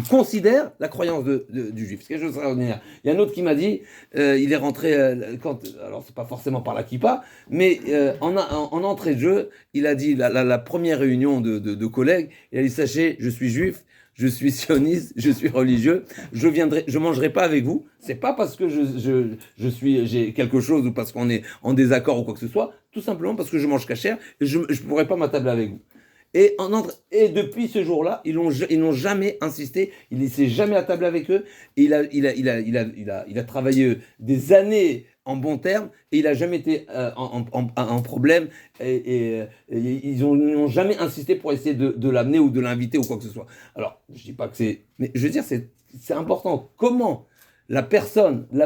considère la croyance du juif. C'est quelque chose d'extraordinaire. Il y a un autre qui m'a dit, il est rentré, alors c'est pas forcément par la kippa, mais en entrée de jeu, il a dit, la première réunion de collègues, il a dit, sachez, je suis juif, je suis sioniste, je suis religieux, je mangerai pas avec vous. C'est pas parce que j'ai quelque chose ou parce qu'on est en désaccord ou quoi que ce soit, tout simplement parce que je mange cachère et je pourrais pas m'attabler avec vous. Et depuis ce jour-là, ils n'ont jamais insisté, il ne s'est jamais attablé avec eux, et il a travaillé des années en bons termes, et il n'a jamais été en problème, et ils n'ont jamais insisté pour essayer de l'amener ou de l'inviter ou quoi que ce soit. Alors, je ne dis pas que c'est... Mais je veux dire, c'est important. Comment la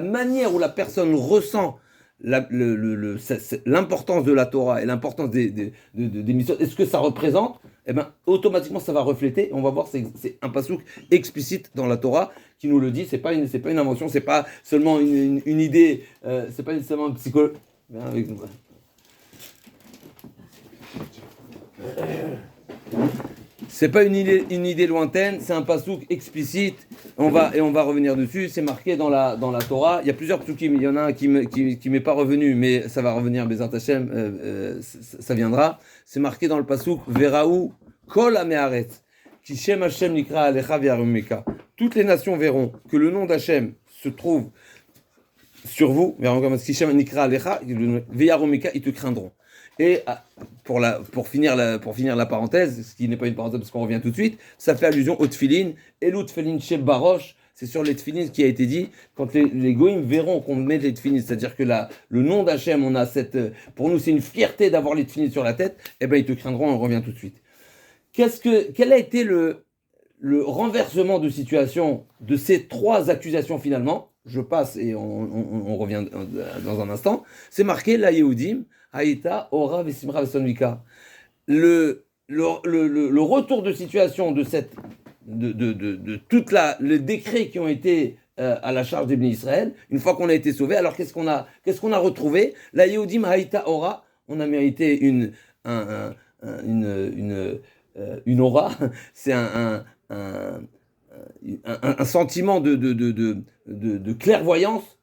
manière où la personne ressent l'importance de la Torah et l'importance des missions, est-ce que ça représente? Eh bien, automatiquement, ça va refléter. On va voir, c'est un pasouk explicite dans la Torah qui nous le dit. C'est pas une invention, c'est pas seulement une idée, c'est pas seulement un psychologue. Viens avec nous. C'est pas une idée lointaine, c'est un pasouk explicite. On va revenir dessus. C'est marqué dans la Torah. Il y a plusieurs psukim. Il y en a un qui m'est pas revenu, mais ça va revenir. Bezat Hashem, ça viendra. C'est marqué dans le pasouk Veraou kol hameharetz ki shem Hashem nikra alecha v'yarumika. Toutes les nations verront que le nom d'Hashem se trouve sur vous. Verront comme ki shem nikra alecha v'yarumika, ils te craindront. Et pour finir la parenthèse, ce qui n'est pas une parenthèse parce qu'on revient tout de suite, ça fait allusion au tefilin. Et l'ou tefilin chez Baroche, c'est sur les tefilin qui a été dit, quand les goïms verront qu'on met les tefilin, c'est-à-dire que le nom d'Hachem, on a pour nous c'est une fierté d'avoir les tefilin sur la tête, eh bien ils te craindront, on revient tout de suite. Quel a été le renversement de situation de ces trois accusations finalement? Je passe et on revient dans un instant. C'est marqué la Yehudim, Haïta, Ora, Vesimra, Vesonvika. Le retour de situation de toute les décrets qui ont été à la charge des Bnei Israël. Une fois qu'on a été sauvé, alors qu'est-ce qu'on a retrouvé? La Yehudim Haïta Ora, on a mérité une aura, c'est un sentiment de clairvoyance.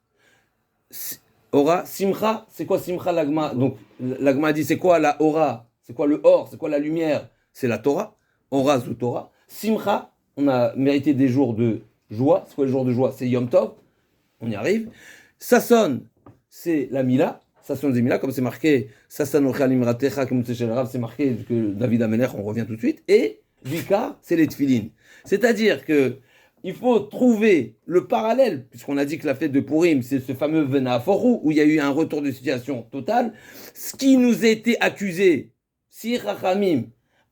Aura, Simcha, c'est quoi Simcha l'agma? Donc l'agma dit c'est quoi la aura? C'est quoi le or? C'est quoi la lumière? C'est la Torah. Aura ou Torah. Simcha, on a mérité des jours de joie. C'est quoi le jour de joie? C'est Yom Tov. On y arrive. Sasson, c'est la Mila. Sasson c'est Mila, comme c'est marqué. Sasson Ochalimratecha, comme c'est marqué que David Amelech, on revient tout de suite. Et Vikar, c'est les Tfilin. C'est-à-dire que il faut trouver le parallèle, puisqu'on a dit que la fête de Purim, c'est ce fameux Vena Forou, où il y a eu un retour de situation total. Ce qui nous a été accusé, si Rachamim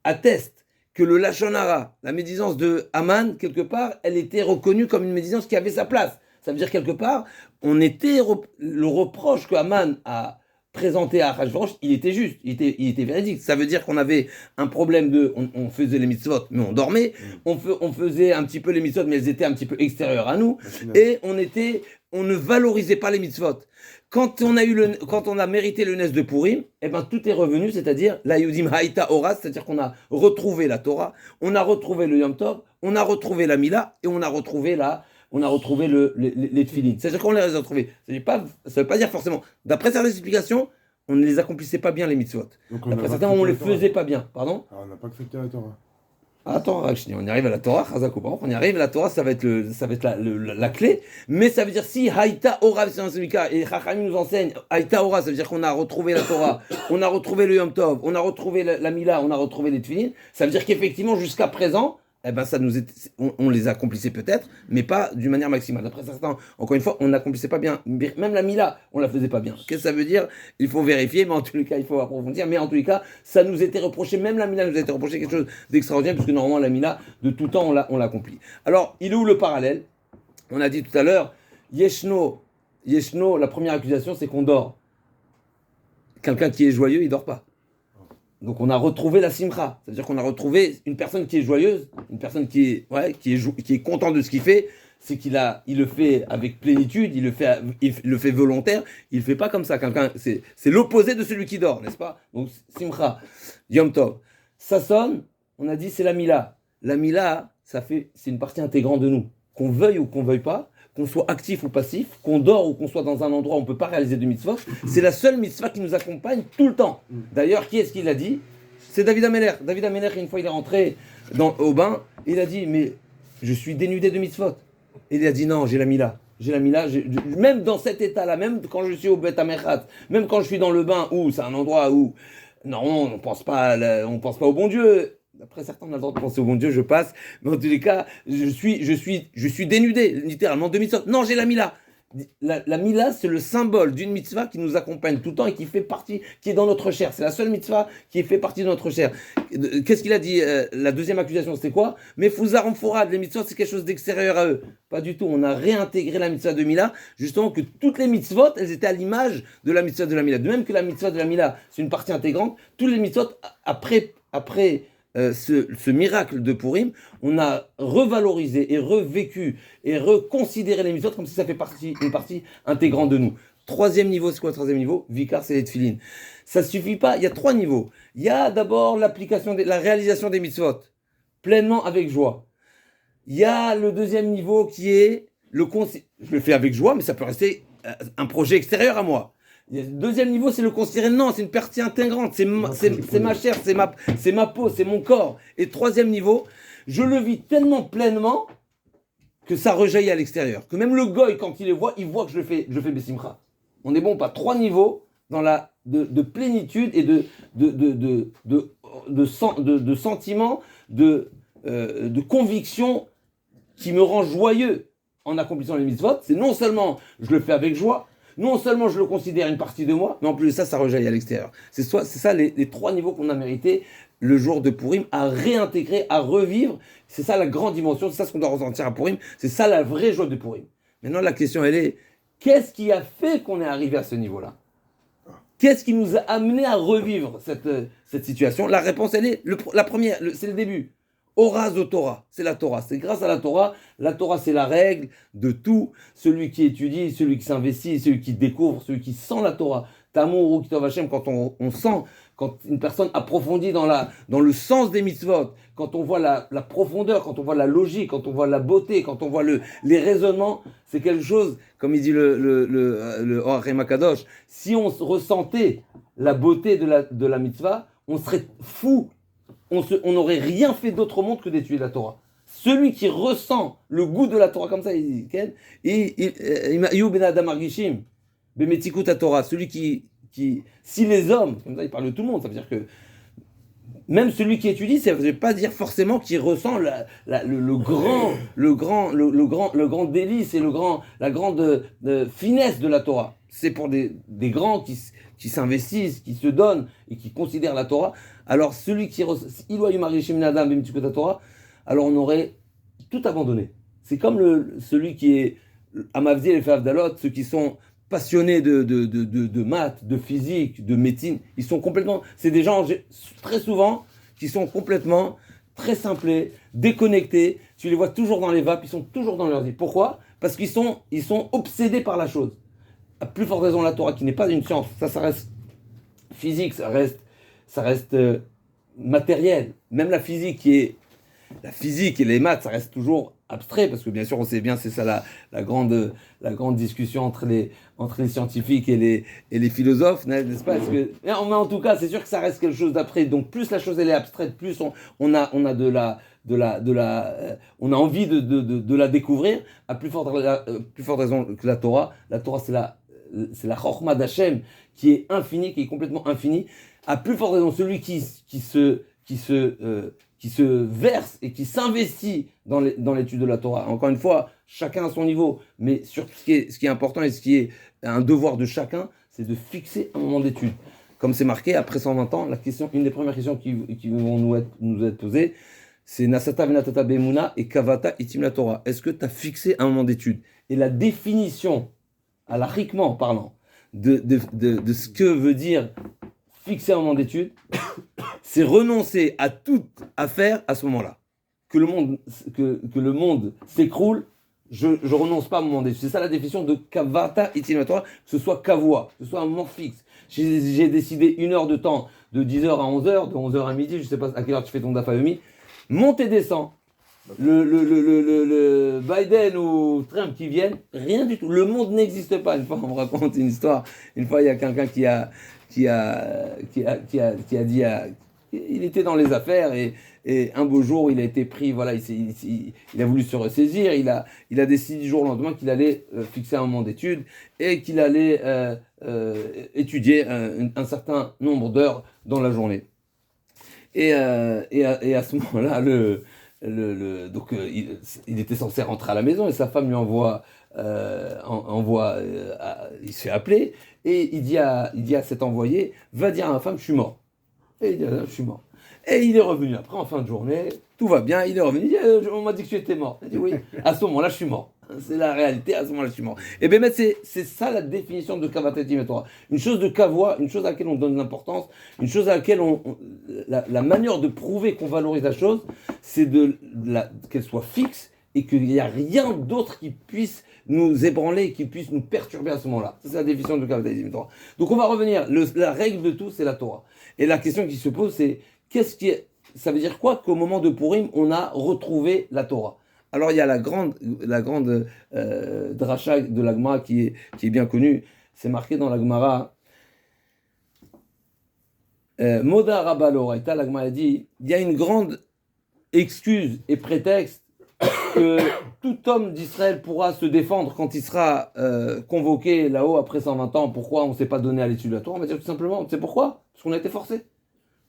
atteste que le Lachon Hara, la médisance de Haman, quelque part, elle était reconnue comme une médisance qui avait sa place. Ça veut dire quelque part, le reproche que Haman a présenté à Achashverosh, il était juste, il était véridique. Ça veut dire qu'on avait un problème on faisait les mitzvot, mais on dormait, on faisait un petit peu les mitzvot, mais elles étaient un petit peu extérieures à nous, et on ne valorisait pas les mitzvot. Quand on a mérité le Nes de Purim, eh ben tout est revenu, c'est-à-dire la Yudim Haïta Ora, c'est-à-dire qu'on a retrouvé la Torah, on a retrouvé le Yom Tov, on a retrouvé la Mila, et on a retrouvé les Tfilin. C'est-à-dire qu'on les a retrouvés. Ça ne veut pas dire forcément. D'après certaines explications, on ne les accomplissait pas bien, les mitzvot. D'après certains, on ne les faisait pas bien. Pardon? Ah, on n'a pas accepté la Torah. Attends, on y arrive à la Torah, on y arrive à la Torah, ça va être la clé, mais ça veut dire si Haïta Ora, et Chachamim nous enseigne, Haïta Ora, ça veut dire qu'on a retrouvé la Torah, on a retrouvé le Yom Tov, on a retrouvé la Mila, on a retrouvé les Tfilin, ça veut dire qu'effectivement, jusqu'à présent, eh ben on les accomplissait peut-être, mais pas d'une manière maximale. D'après certains, encore une fois, on n'accomplissait pas bien. Même la Mila, on la faisait pas bien. Qu'est-ce que ça veut dire? Il faut vérifier, mais en tous les cas, il faut approfondir. Mais en tous les cas, ça nous était reproché, même la Mila nous a été reproché quelque chose d'extraordinaire, puisque normalement, la Mila, de tout temps, on l'accomplit. Alors, il est où le parallèle? On a dit tout à l'heure, Yeshno, la première accusation, c'est qu'on dort. Quelqu'un qui est joyeux, il dort pas. Donc on a retrouvé la simcha, c'est-à-dire qu'on a retrouvé une personne qui est joyeuse, une personne qui est content de ce qu'il fait, c'est il le fait avec plénitude, il le fait volontaire, il le fait pas comme ça. Quelqu'un, c'est l'opposé de celui qui dort, n'est-ce pas? Donc simcha, Yom Tov, Sasson, on a dit c'est la Mila. La Mila, c'est une partie intégrante de nous, qu'on veuille ou qu'on veuille pas. Qu'on soit actif ou passif, qu'on dort ou qu'on soit dans un endroit où on ne peut pas réaliser de mitzvah, c'est la seule mitzvah qui nous accompagne tout le temps. D'ailleurs, qui est-ce qui l'a dit? C'est David Amelech. David Amelech, une fois, il est rentré au bain, il a dit, mais je suis dénudé de mitzvot. Et il a dit, non, j'ai la Mila. Même dans cet état-là, même quand je suis au Bet Amechat, même quand je suis dans le bain, où c'est un endroit où, non, on ne pense pas au bon Dieu. Après certains, on a le droit de penser au bon Dieu, je passe. Mais en tous les cas, je suis dénudé, littéralement, de mitzvah. Non, j'ai la Mila. La Mila, c'est le symbole d'une mitzvah qui nous accompagne tout le temps et qui fait partie, qui est dans notre chair. C'est la seule mitzvah qui fait partie de notre chair. Qu'est-ce qu'il a dit? La deuxième accusation, c'était quoi? Mais Fouzaram Fourad, les mitzvahs, c'est quelque chose d'extérieur à eux. Pas du tout. On a réintégré la mitzvah de Mila, justement que toutes les mitzvot, elles étaient à l'image de la mitzvah de la Mila. De même que la mitzvah de la Mila, c'est une partie intégrante, toutes les mitzvot, après ce miracle de Purim, on a revalorisé et revécu et reconsidéré les mitzvot comme si ça fait une partie intégrante de nous. Troisième niveau, c'est quoi le troisième niveau? Vikar, c'est les tfilin. Ça ne suffit pas, il y a trois niveaux. Il y a d'abord la réalisation des mitzvot, pleinement avec joie. Il y a le deuxième niveau qui est je le fais avec joie, mais ça peut rester un projet extérieur à moi. Le deuxième niveau, c'est le considérer, non, c'est une partie intégrante, c'est ma chair, c'est ma peau, c'est mon corps. Et troisième niveau, je le vis tellement pleinement que ça rejaillit à l'extérieur. Que même le goy, quand il les voit, il voit que je fais Bessimcha. On est bon, pas trois niveaux dans de plénitude et de sentiment, de conviction qui me rend joyeux en accomplissant les mitzvot. C'est non seulement je le fais avec joie, non seulement je le considère une partie de moi, mais en plus de ça rejaillit à l'extérieur. C'est ça les trois niveaux qu'on a mérité le jour de Purim, à réintégrer, à revivre. C'est ça la grande dimension, c'est ça ce qu'on doit ressentir à Purim, c'est ça la vraie joie de Purim. Maintenant la question elle est, qu'est-ce qui a fait qu'on est arrivé à ce niveau-là? Qu'est-ce qui nous a amené à revivre cette situation? La réponse elle est, la première, c'est le début. Horaz au Torah, c'est la Torah. C'est grâce à la Torah c'est la règle de tout. Celui qui étudie, celui qui s'investit, celui qui découvre, celui qui sent la Torah. Tamour ou Kitov Hashem, quand on sent, quand une personne approfondit dans le sens des mitzvot, quand on voit la profondeur, quand on voit la logique, quand on voit la beauté, quand on voit les raisonnements, c'est quelque chose, comme il dit le Orachem Akadosh, si on ressentait la beauté de la mitzvah, on serait fou. On n'aurait rien fait d'autre au monde que d'étudier la Torah. Celui qui ressent le goût de la Torah comme ça, il Torah, celui qui, si les hommes, comme ça il parle de tout le monde, ça veut dire que même celui qui étudie, ça ne veut pas dire forcément qu'il ressent le grand délice et la grande finesse de la Torah. C'est pour des grands qui s'investissent, qui se donnent et qui considèrent la Torah. Alors celui qui Torah, alors on aurait tout abandonné. C'est comme celui qui est Amavzi et Favdalot, ceux qui sont passionnés de maths, de physique, de médecine. Ils sont complètement, c'est des gens très souvent qui sont complètement très simplés, déconnectés. Tu les vois toujours dans les vapes, ils sont toujours dans leur vie. Pourquoi ? Parce qu'ils sont obsédés par la chose. À plus forte raison la Torah, qui n'est pas une science, ça reste physique, ça reste matériel. Même la physique et les maths, ça reste toujours abstrait, parce que bien sûr, on sait bien, c'est ça la grande discussion entre les scientifiques et les philosophes, n'est-ce pas ? Mais en tout cas, c'est sûr que ça reste quelque chose d'après. Donc, plus la chose elle est abstraite, plus on a on a envie de la découvrir. À plus forte raison que la Torah. La Torah, c'est la Chochma d'Hachem qui est infinie, qui est complètement infinie. À plus forte raison, celui qui se verse et qui s'investit dans l'étude de la Torah. Encore une fois, chacun à son niveau, mais surtout ce qui est important et ce qui est un devoir de chacun, c'est de fixer un moment d'étude. Comme c'est marqué, après 120 ans, une des premières questions qui vont nous être posées, c'est Nasata venatata bemuna et Kavata itim la Torah. Est-ce que tu as fixé un moment d'étude ? Et la définition, halakhiquement parlant, de ce que veut dire fixer un moment d'étude, c'est renoncer à toute affaire à ce moment-là. Que le monde s'écroule, je renonce pas à un moment d'étude. C'est ça la définition de Kavata itim la Torah, que ce soit kavua, que ce soit un moment fixe. J'ai décidé 1 heure de temps, de 10h à 11h, de 11h à midi, je ne sais pas à quelle heure tu fais ton daf yomi. Monte et descend. Le Biden ou Trump qui viennent, rien du tout. Le monde n'existe pas. Une fois, on me raconte une histoire. Une fois, il y a quelqu'un qui a dit il était dans les affaires et un beau jour, il a été pris, voilà, il a voulu se ressaisir, il a décidé du jour au lendemain qu'il allait fixer un moment d'étude et qu'il allait étudier un certain nombre d'heures dans la journée. Et à ce moment-là, donc il était censé rentrer à la maison et sa femme lui envoie, il se fait appeler et il dit à cet envoyé, va dire à ma femme, je suis mort. Et il dit, je suis mort. Et il est revenu après, en fin de journée, tout va bien, il est revenu, il dit, on m'a dit que tu étais mort. Il dit, oui, à ce moment-là, je suis mort. C'est la réalité, à ce moment-là, je suis mort. Et bien, c'est ça la définition de Kavatetim et Torah. Une chose de Kavua, une chose à laquelle on donne l'importance, une chose à laquelle la manière de prouver qu'on valorise la chose, c'est qu'elle soit fixe et qu'il n'y a rien d'autre qui puisse nous ébranler, qui puisse nous perturber à ce moment-là. C'est la définition de Kavatetim et Torah. Donc, on va revenir. La règle de tout, c'est la Torah. Et la question qui se pose, c'est ça veut dire quoi qu'au moment de Purim, on a retrouvé la Torah? Alors il y a la grande dracha de la Gemara qui est bien connue. C'est marqué dans la Gemara. Moda Rabba l'Oraita, la Gemara dit, il y a une grande excuse et prétexte que tout homme d'Israël pourra se défendre quand il sera convoqué là-haut après 120 ans. Pourquoi on ne s'est pas donné à l'étude de la Torah? On va dire tout simplement, tu sais pourquoi? Parce qu'on a été forcé.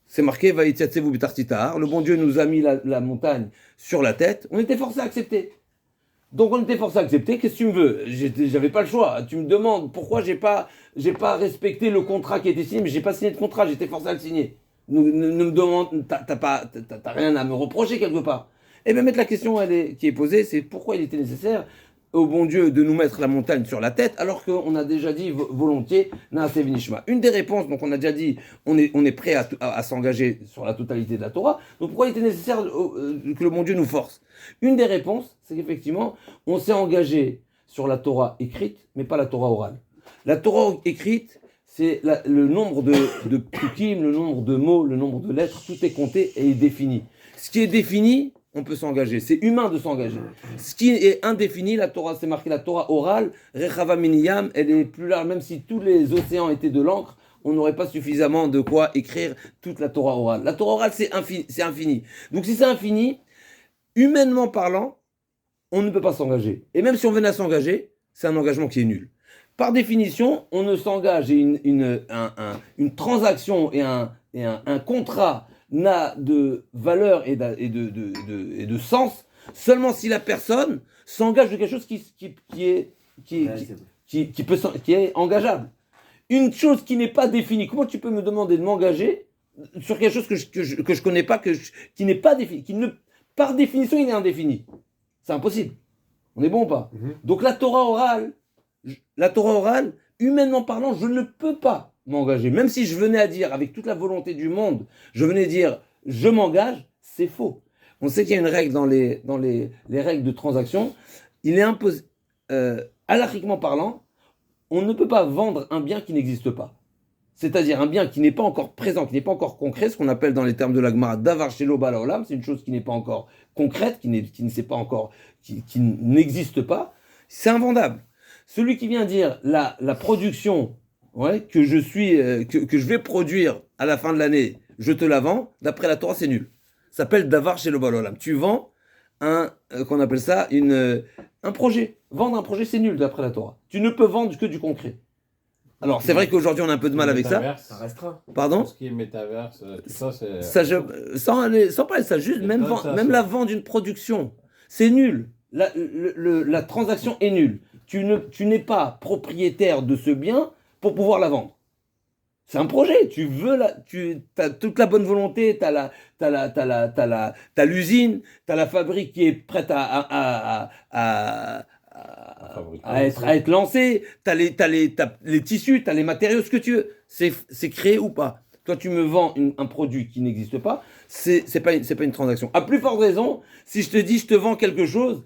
C'est marqué, Vaïtiatsevu bitartitar. Le bon Dieu nous a mis la montagne sur la tête. On était forcé à accepter. Donc on était forcé à accepter. Qu'est-ce que tu me veux? J'avais pas le choix. Tu me demandes pourquoi j'ai pas respecté le contrat qui a été signé, mais j'ai pas signé de contrat. J'étais forcé à le signer. Ne me demande, t'as rien à me reprocher quelque part. Et bien mettre la question qui est posée, c'est pourquoi il était nécessaire au bon Dieu de nous mettre la montagne sur la tête, alors qu'on a déjà dit volontiers, Naaseh v'nishma. Une des réponses, donc on a déjà dit, on est prêt à s'engager sur la totalité de la Torah. Donc pourquoi il était nécessaire que le bon Dieu nous force? Une des réponses, c'est qu'effectivement, on s'est engagé sur la Torah écrite, mais pas la Torah orale. La Torah écrite, c'est le nombre de psukim, le nombre de mots, le nombre de lettres, tout est compté et est défini. Ce qui est défini, on peut s'engager. C'est humain de s'engager. Ce qui est indéfini, la Torah, c'est marqué la Torah orale, Rechava Miniyam, elle est plus large, même si tous les océans étaient de l'encre, on n'aurait pas suffisamment de quoi écrire toute la Torah orale. La Torah orale, c'est infini. Donc si c'est infini, humainement parlant, on ne peut pas s'engager. Et même si on venait à s'engager, c'est un engagement qui est nul. Par définition, on ne s'engage, et une transaction et un contrat n'a de valeur et de sens seulement si la personne s'engage de quelque chose qui est engageable. Une chose qui n'est pas définie, comment tu peux me demander de m'engager sur quelque chose que je connais pas, qui n'est pas défini, par définition il est indéfini. C'est impossible. On est bon ou pas? Donc la Torah orale, humainement parlant, je ne peux pas m'engager. Même si je venais à dire, avec toute la volonté du monde, je venais dire, je m'engage, c'est faux. On sait qu'il y a une règle dans les règles de transaction. Il est imposé, halachiquement parlant, on ne peut pas vendre un bien qui n'existe pas. C'est-à-dire un bien qui n'est pas encore présent, qui n'est pas encore concret, ce qu'on appelle dans les termes de la Gemara, davar shelo ba la'olam, c'est une chose qui n'est pas encore concrète, qui ne sait pas encore, qui n'existe pas, c'est invendable. Celui qui vient dire la production que je vais produire à la fin de l'année, je te la vends, d'après la Torah, c'est nul. Ça s'appelle davar shelo ba la'olam. Tu vends qu'on appelle ça un projet. Vendre un projet, c'est nul d'après la Torah. Tu ne peux vendre que du concret. Alors, c'est vrai qu'aujourd'hui, on a un peu de mal avec ça. Ça restera. Pardon? Tout ce qui est métaverse, tout ça, c'est... Sans parler de ça, juste même la vente d'une production, c'est nul. La transaction est nulle. Tu n'es pas propriétaire de ce bien pour pouvoir la vendre. C'est un projet. Tu as toute la bonne volonté, t'as l'usine, t'as la fabrique qui est prête à être lancée, t'as les tissus, t'as les matériaux, ce que tu veux. C'est créé ou pas. Toi, tu me vends un produit qui n'existe pas, c'est pas une transaction. À plus forte raison, si je te dis, je te vends quelque chose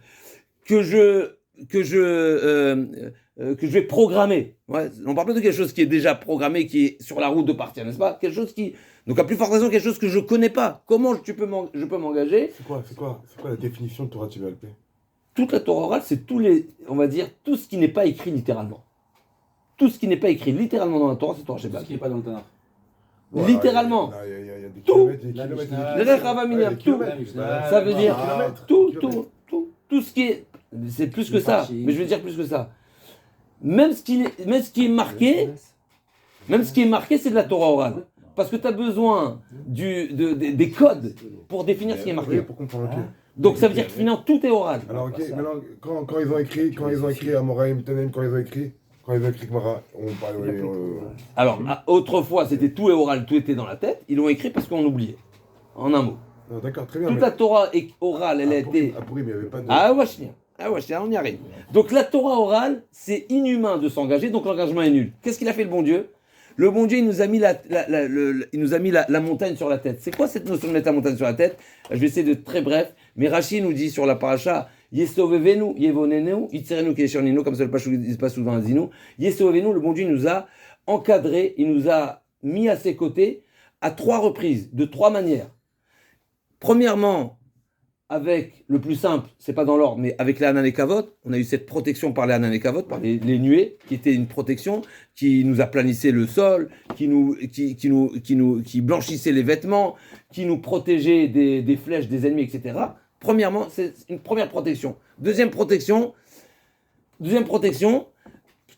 que je vais programmer. Ouais, on parle pas de quelque chose qui est déjà programmé, qui est sur la route de partir, n'est-ce pas? Quelque chose qui... Donc, à plus forte raison, quelque chose que je connais pas. Comment je peux m'engager? C'est quoi la définition de Torah TVLP? Toute la Torah orale, c'est on va dire, tout ce qui n'est pas écrit littéralement. Tout ce qui n'est pas écrit littéralement dans la Torah, c'est Torah Tout ce Sheba'al. qui n'est pas dans le Tanakh. Littéralement. Il y a des Tout. kilomètres, des kilomètres. Le Rechava Miniyam, tout. Ça veut dire tout ce qui est... C'est plus que ça, mais je veux dire plus que ça. Même ce qui est marqué, c'est de la Torah orale. Parce que tu as besoin des codes pour définir ce qui est marqué. Oui, pour comprendre, ok. Donc ça veut dire que finalement tout est oral. Alors, ok, maintenant, quand ils ont écrit Amoraïm, Tanem, quand ils ont écrit Gemara, on parle. Alors, autrefois, c'était tout est oral, tout était dans la tête. Ils l'ont écrit parce qu'on oubliait. En un mot. D'accord, très bien. Toute la Torah orale, elle a été... Pourri, mais il n'y avait pas de. Ah ouais, on y arrive. Donc la Torah orale, c'est inhumain de s'engager, donc l'engagement est nul. Qu'est-ce qu'il a fait le bon Dieu? Le bon Dieu, il nous a mis la montagne sur la tête. C'est quoi cette notion de mettre la montagne sur la tête? Je vais essayer de très bref. Mais Rashi nous dit sur la paracha, Yesovevenu, Yevonenu, Itzerenu Keshoninu, comme ça le Pashou dit pas souvent à Zinou. Yesovevenu, le bon Dieu nous a encadré, il nous a mis à ses côtés à 3 reprises, de 3 manières. Premièrement, avec le plus simple, c'est pas dans l'ordre, mais avec les Hanan et Kavod, on a eu cette protection par les Hanan et Kavod, par les nuées, qui était une protection qui nous aplanissait le sol, qui blanchissait les vêtements, qui nous protégeait des flèches des ennemis, etc. Premièrement, c'est une première protection. Deuxième protection,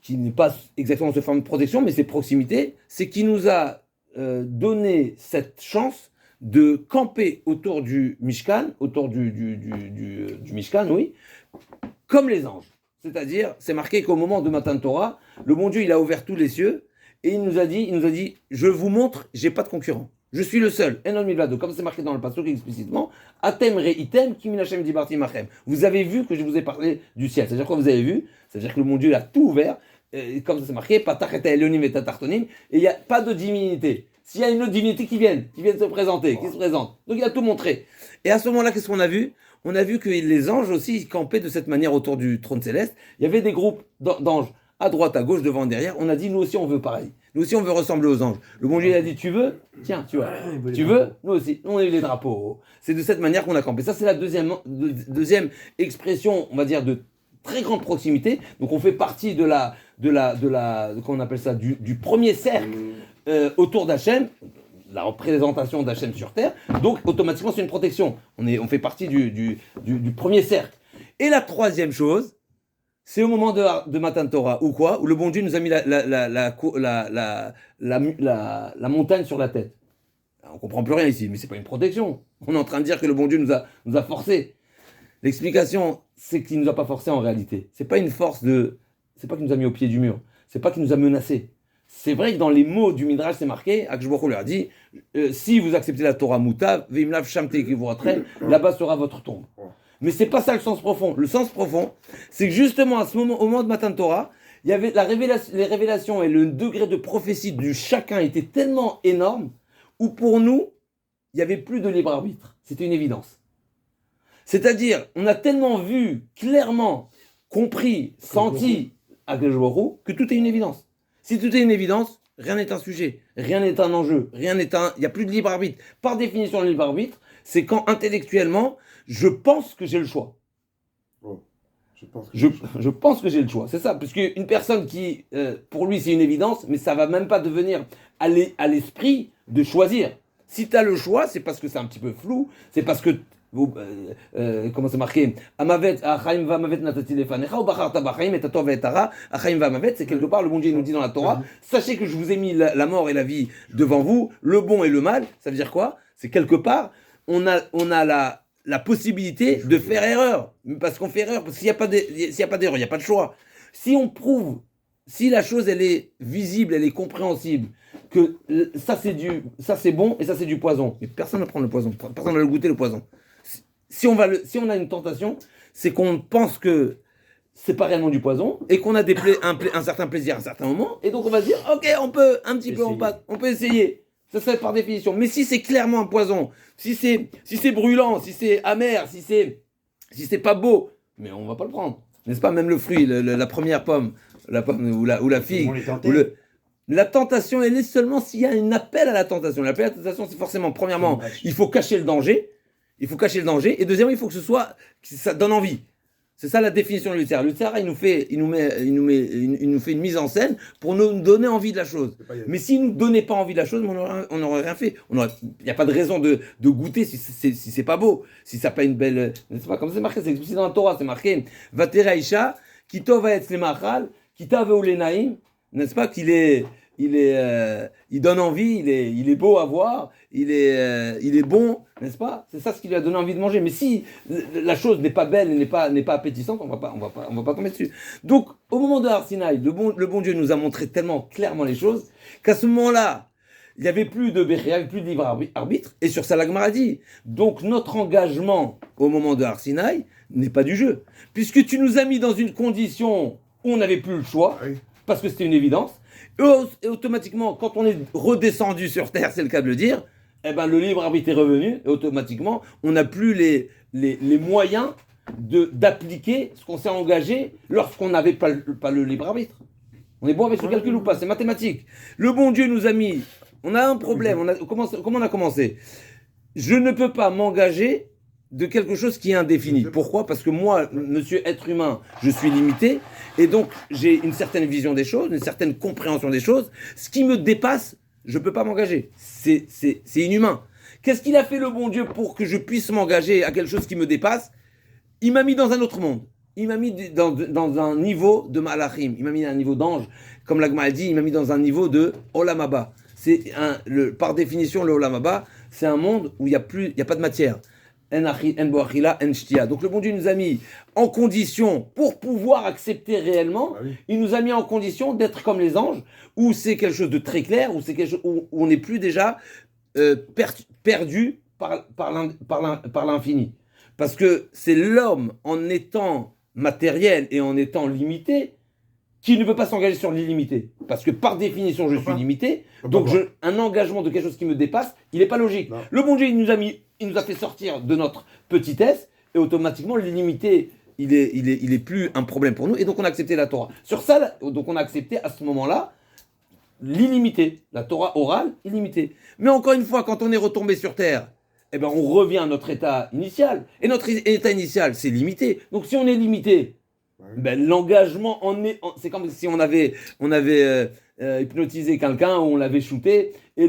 qui n'est pas exactement cette forme de protection, mais c'est proximité, c'est qui nous a donné cette chance de camper autour du Mishkan, autour du Mishkan, oui, comme les anges. C'est-à-dire, c'est marqué qu'au moment de Matan Torah, le bon Dieu, il a ouvert tous les cieux et il nous a dit, je vous montre, j'ai pas de concurrent. Je suis le seul. Enon milvado, comme c'est marqué dans le pasuk explicitement, Atem reitem ki min Hashem dibarti machem. Vous avez vu que je vous ai parlé du ciel. C'est-à-dire quoi vous avez vu? C'est-à-dire que le bon Dieu il a tout ouvert. Comme ça c'est marqué, Patach et Elonim et Tatartonim, et il n'y a pas de divinité. S'il y a une autre divinité qui vient se présenter, qui se présente. Donc il a tout montré. Et à ce moment-là, qu'est-ce qu'on a vu? On a vu que les anges aussi campaient de cette manière autour du trône céleste. Il y avait des groupes d'anges à droite, à gauche, devant, derrière. On a dit, nous aussi on veut pareil. Nous aussi on veut ressembler aux anges. Le bon Dieu il a dit, tu veux? Tiens, tu vois. Tu veux? Nous aussi. Nous on a eu les drapeaux. C'est de cette manière qu'on a campé. Ça c'est la deuxième expression, on va dire, de très grande proximité. Donc on fait partie de comment on appelle ça, du premier cercle autour d'Hachem, la représentation d'Hachem sur terre. Donc automatiquement c'est une protection. On fait partie du premier cercle. Et la troisième chose, c'est au moment de Matan Torah, ou quoi, où le bon Dieu nous a mis la montagne sur la tête. On comprend plus rien ici, mais c'est pas une protection. On est en train de dire que le bon Dieu nous a forcés. L'explication, c'est qu'il nous a pas forcés en réalité. C'est pas une force c'est pas qu'il nous a mis au pied du mur. C'est pas qu'il nous a menacés. C'est vrai que dans les mots du Midrash, c'est marqué, Akadosh Baruch Hu leur a dit, si vous acceptez la Torah Mutav, Veimlav Shamte qui vous retraîne, là-bas sera votre tombe. Mais c'est pas ça le sens profond. Le sens profond, c'est que justement à ce moment, au moment de Matan Torah, il y avait les révélations et le degré de prophétie du chacun était tellement énorme, où pour nous, il n'y avait plus de libre arbitre. C'était une évidence. C'est-à-dire, on a tellement vu, clairement, compris, senti Akadosh Baruch Hu, que tout est une évidence. Si tout est une évidence, rien n'est un sujet, rien n'est un enjeu, il n'y a plus de libre arbitre. Par définition, le libre arbitre, c'est quand intellectuellement, je pense que j'ai le choix. Je pense que j'ai le choix, c'est ça. Parce qu'une personne qui, pour lui, c'est une évidence, mais ça va même pas devenir à l'esprit de choisir. Si tu as le choix, c'est parce que c'est un petit peu flou, c'est parce que comment c'est marqué, c'est quelque part le bon Dieu nous dit dans la Torah, sachez que je vous ai mis la mort et la vie devant vous, le bon et le mal. Ça veut dire quoi? C'est quelque part on a la possibilité de faire erreur, parce qu'on fait erreur, parce qu'il n'y a pas d'erreur, il n'y a pas de choix. Si on prouve, si la chose elle est visible, elle est compréhensible, que ça c'est bon et ça c'est du poison, mais personne ne prend le poison, personne ne va le goûter le poison. Si on a une tentation, c'est qu'on pense que c'est pas réellement du poison et qu'on a un certain plaisir à un certain moment, et donc on va se dire ok, on peut un petit peu, on peut essayer. Ça serait par définition. Mais si c'est clairement un poison, si c'est brûlant, si c'est amer, si c'est pas beau, mais on va pas le prendre, n'est-ce pas? Même le fruit, la première pomme, la pomme ou la figue, la tentation, elle est seulement s'il y a un appel à la tentation. L'appel à la tentation, c'est forcément, premièrement, il faut cacher le danger. Il faut cacher le danger. Et deuxièmement, il faut que ça donne envie. C'est ça la définition de l'Utsara. L'Utsara, il nous fait une mise en scène pour nous donner envie de la chose. Mais s'il ne nous donnait pas envie de la chose, on n'aurait rien fait. Il n'y a pas de raison de goûter si c'est pas beau, si ça n'a pas une belle. C'est pas comme c'est marqué, c'est explicité dans la Torah, c'est marqué. Vatera Isha, Kito va être Machal, Kita Veolenaim, n'est-ce pas il donne envie, il est beau à voir, il est bon, n'est-ce pas? C'est ça ce qui lui a donné envie de manger. Mais si la chose n'est pas belle, n'est pas appétissante, on va pas tomber dessus. Donc, au moment de Har Sinaï, le bon Dieu nous a montré tellement clairement les choses qu'à ce moment-là, il n'y avait plus de Béria, il n'y avait plus de libre arbitre. Et sur ça, la Gemara dit. Donc, notre engagement au moment de Har Sinaï n'est pas du jeu, puisque tu nous as mis dans une condition où on n'avait plus le choix, parce que c'était une évidence. Et automatiquement, quand on est redescendu sur Terre, c'est le cas de le dire, le libre arbitre est revenu, et automatiquement, on n'a plus les moyens d'appliquer ce qu'on s'est engagé lorsqu'on n'avait pas le libre arbitre. On est bon avec ce calcul ou pas? C'est mathématique. Le bon Dieu nous a mis... On a un problème. Comment on a commencé? Je ne peux pas m'engager de quelque chose qui est indéfini. Pourquoi? Parce que moi, monsieur être humain, je suis limité, et donc j'ai une certaine vision des choses, une certaine compréhension des choses. Ce qui me dépasse, je ne peux pas m'engager. C'est inhumain. Qu'est-ce qu'il a fait le bon Dieu pour que je puisse m'engager à quelque chose qui me dépasse? Il m'a mis dans un autre monde. Il m'a mis dans un niveau de malachim. Il m'a mis dans un niveau d'ange. Comme la Gemara dit, il m'a mis dans un niveau de olam haba. Par définition, le olam haba, c'est un monde où il n'y a pas de matière. Donc le bon Dieu nous a mis en condition, pour pouvoir accepter réellement, il nous a mis en condition d'être comme les anges, où c'est quelque chose de très clair, où c'est quelque chose où on n'est plus déjà perdu par l'infini. Parce que c'est l'homme, en étant matériel et en étant limité, qui ne veut pas s'engager sur l'illimité. Parce que par définition, je suis limité. Donc un engagement de quelque chose qui me dépasse, il n'est pas logique. Non. Le bon Dieu, il nous a fait sortir de notre petitesse, et automatiquement, l'illimité, il est plus un problème pour nous. Et donc on a accepté la Torah. Sur ça, donc on a accepté à ce moment-là l'illimité. La Torah orale, illimitée. Mais encore une fois, quand on est retombé sur Terre, eh ben, on revient à notre état initial. Et notre état initial, c'est limité. Donc si on est limité, ben, l'engagement c'est comme si on avait hypnotisé quelqu'un ou on l'avait shooté et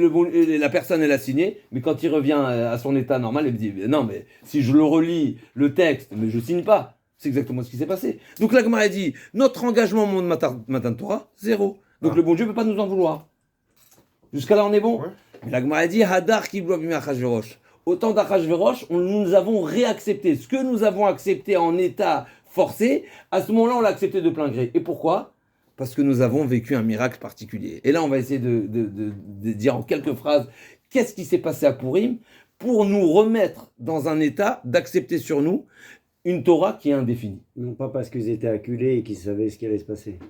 la personne elle a signé, mais quand il revient à son état normal, il me dit non mais si je le relis le texte, mais je signe pas. C'est exactement ce qui s'est passé. Donc la Gemara a dit notre engagement au monde Matan Torah, zéro. Donc le bon Dieu ne peut pas nous en vouloir. Jusqu'à là on est bon. Mais la Gemara a dit Hadar ki blob Achashverosh. Autant d'Achashverosh, nous avons réaccepté ce que nous avons accepté en état forcé, à ce moment-là, on l'a accepté de plein gré. Et pourquoi ? Parce que nous avons vécu un miracle particulier. Et là, on va essayer de dire en quelques phrases qu'est-ce qui s'est passé à Purim pour nous remettre dans un état d'accepter sur nous une Torah qui est indéfinie. Non pas parce qu'ils étaient acculés et qu'ils savaient ce qui allait se passer.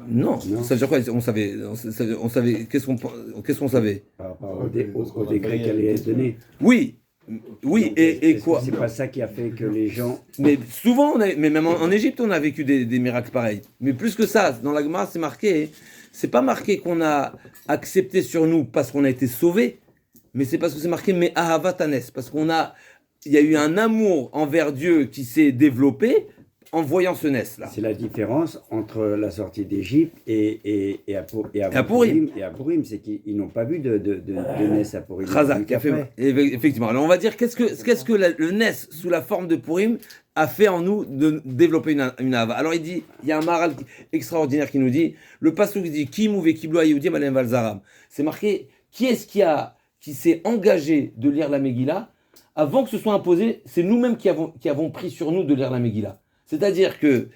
Non. Ça veut dire quoi ? On savait qu'est-ce qu'on savait ? Par rapport au décret qui allait être donné. Oui. Oui, donc, et quoi ? C'est pas ça qui a fait que les gens... Mais souvent, mais même en Égypte, on a vécu des miracles pareils. Mais plus que ça, dans la Gemara, c'est marqué, c'est pas marqué qu'on a accepté sur nous parce qu'on a été sauvé, mais c'est parce que c'est marqué mais ahavatanes, parce il y a eu un amour envers Dieu qui s'est développé en voyant ce Nes-là. C'est la différence entre la sortie d'Égypte et à Purim. Et à Purim, c'est qu'ils n'ont pas vu de Nes à Purim. Chazak, qui a fait, effectivement. Alors on va dire qu'est-ce que le Nes sous la forme de Purim a fait en nous de développer une Ava. Alors il y a un maral extraordinaire qui nous dit, le pasuk dit Ki mouvé kiblo ayoudim alem valzaram. C'est marqué qui est-ce qui s'est engagé de lire la Megillah avant que ce soit imposé. C'est nous-mêmes qui avons pris sur nous de lire la Megillah. C'est-à-dire que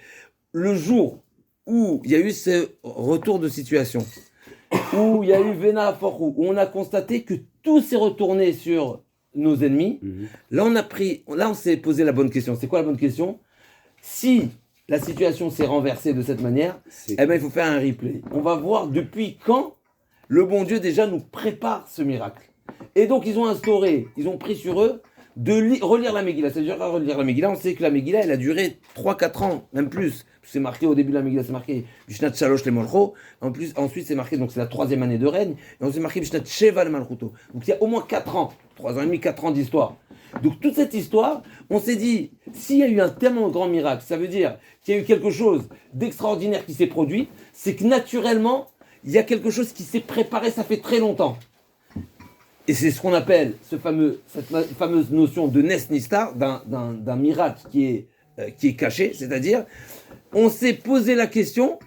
le jour où il y a eu ce retour de situation, où il y a eu Vena Forou, où on a constaté que tout s'est retourné sur nos ennemis, là on s'est posé la bonne question. C'est quoi la bonne question ? Si la situation s'est renversée de cette manière, eh ben, il faut faire un replay. On va voir depuis quand le bon Dieu déjà nous prépare ce miracle. Et donc ils ont pris sur eux de relire la Megillah. C'est-à-dire relire la Megillah, on sait que la Megillah, elle a duré 3-4 ans, même plus. C'est marqué au début de la Megillah, c'est marqué Bishnat Shalosh le Molcho. Ensuite, c'est marqué, donc c'est la 3e année de règne. Et ensuite, c'est marqué Bishnat Sheva le Malchuto. Donc il y a au moins 4 ans, 3 ans et demi, 4 ans d'histoire. Donc toute cette histoire, on s'est dit, s'il y a eu un tellement grand miracle, ça veut dire qu'il y a eu quelque chose d'extraordinaire qui s'est produit, c'est que naturellement, il y a quelque chose qui s'est préparé, ça fait très longtemps. Et c'est ce qu'on appelle cette fameuse notion de Nes Nistar, d'un miracle qui est caché, c'est-à-dire, on s'est posé la question,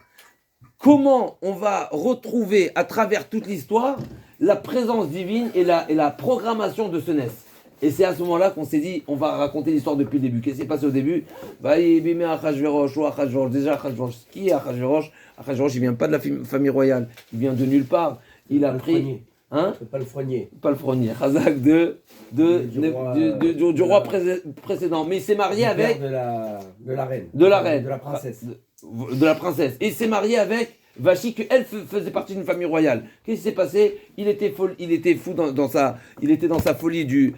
comment on va retrouver à travers toute l'histoire la présence divine et la programmation de ce Nes. Et c'est à ce moment-là qu'on s'est dit, on va raconter l'histoire depuis le début. Qu'est-ce qui s'est passé au début ? Déjà, Achashverosh, qui est Achashverosh ? Achashverosh, il vient pas de la famille royale, il vient de nulle part. Il a pris... Hein ? Pas le Froignier. Pas le Froignier. Chazak du roi précédent. Mais il s'est marié avec... De la reine. De la reine. De la princesse. De la princesse. Et il s'est marié avec Vachi, qu'elle faisait partie d'une famille royale. Qu'est-ce qui s'est passé ? Il était fou il était dans sa folie de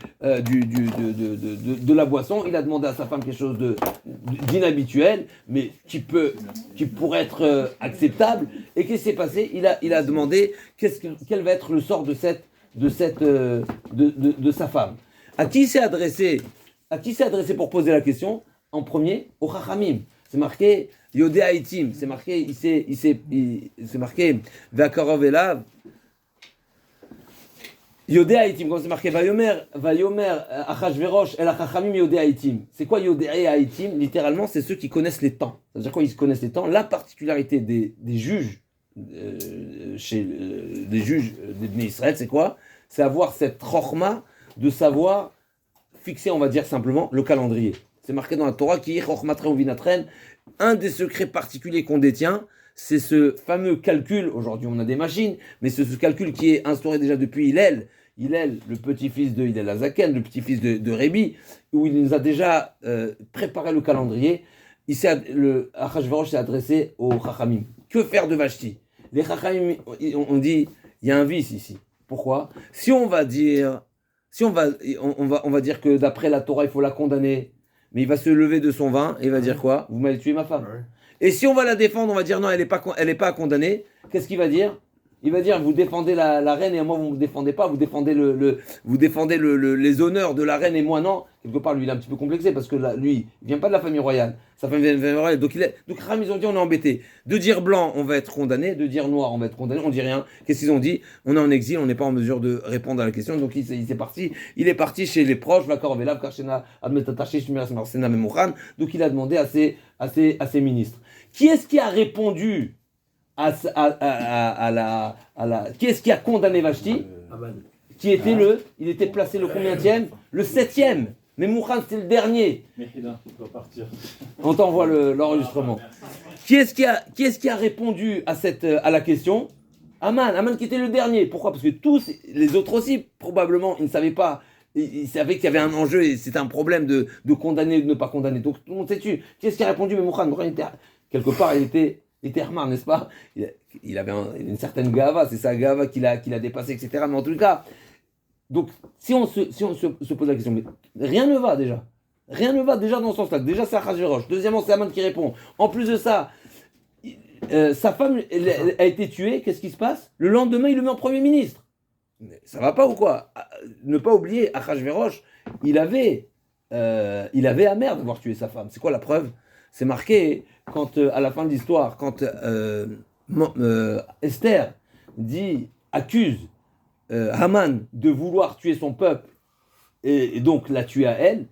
la boisson. Il a demandé à sa femme quelque chose d'inhabituel, mais qui pourrait être acceptable. Et qu'est-ce qui s'est passé ? Il a demandé quel va être le sort de sa femme. À qui il s'est adressé pour poser la question ? En premier, au Chachamim. C'est marqué Yodé Haïtim, c'est marqué, c'est marqué Vakarov Elav. Yodé Haïtim, comme c'est marqué Vayomer Achashverosh El Chachamim Yodé Haïtim. C'est quoi Yodé Haïtim ? Littéralement, c'est ceux qui connaissent les temps. C'est-à-dire quoi ? Ils connaissent les temps. La particularité des juges, des juges des Bnei Israël, c'est quoi ? C'est avoir cette chorma de savoir fixer, on va dire simplement, le calendrier. C'est marqué dans la Torah qui un des secrets particuliers qu'on détient, c'est ce fameux calcul, aujourd'hui on a des machines, mais c'est ce calcul qui est instauré déjà depuis Hillel, le petit-fils de Hillel Azaken, le petit-fils de Rébi, où il nous a déjà préparé le calendrier. Le Achashverosh s'est adressé aux Chachamim. Que faire de Vashti? Les Chachamim, on dit, il y a un vice ici. Pourquoi? Si on va dire que d'après la Torah, il faut la condamner, mais il va se lever de son vin et il va dire quoi? Vous m'avez tué ma femme. Ouais. Et si on va la défendre, on va dire non, elle n'est pas condamnée. Qu'est-ce qu'il va dire? Il va dire vous défendez la reine et moi vous ne me défendez pas, vous défendez les honneurs de la reine et moi non. Quelque part lui il est un petit peu complexé parce que lui il vient pas de la famille royale, sa famille vient de la famille royale. Donc Ram ils ont dit on est embêté. De dire blanc on va être condamné, de dire noir on va être condamné, on dit rien. Qu'est-ce qu'ils ont dit? On est en exil, on n'est pas en mesure de répondre à la question. Donc il est parti chez les proches, donc il a demandé à ses ministres. Qui est-ce qui a répondu qui est-ce qui a condamné Vashti? Il était placé le combienième? Le 7e. Mais Moukhan c'était le dernier. Mehida, il doit partir. On t'envoie l'enregistrement. Qui est-ce qui a répondu à la question? Aman qui était le dernier. Pourquoi? Parce que tous les autres aussi, probablement, ils ne savaient pas. Ils savaient qu'il y avait un enjeu et c'était un problème de condamner ou de ne pas condamner. Donc tout le monde s'est tué. Qui est-ce qui a répondu? Mais Moukhan, quelque part, il était Herman, n'est-ce pas? Il avait une certaine gava, c'est sa gava qu'il a dépassé, etc. Mais en tout cas, donc si on se pose la question, mais rien ne va déjà. Rien ne va déjà dans ce sens-là. Déjà, c'est Achashverosh. Deuxièmement, c'est Haman qui répond. En plus de ça, sa femme elle a été tuée. Qu'est-ce qui se passe? Le lendemain, il le met en Premier ministre. Mais ça va pas ou quoi? Ne pas oublier, Achashverosh, il avait amer d'avoir tué sa femme. C'est quoi la preuve? C'est marqué quand, à la fin de l'histoire, quand Esther accuse Haman de vouloir tuer son peuple et donc la tuer à elle,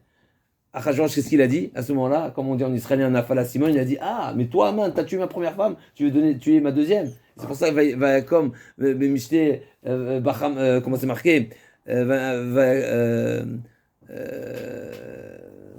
Achashverosh, qu'est-ce qu'il a dit à ce moment-là? Comme on dit en israélien, Nafala Simon, il a dit ah, mais toi, Haman, t'as tué ma première femme, tu veux tuer ma deuxième. C'est pour ça qu'il va comme Mishte Bacham, comment c'est marqué?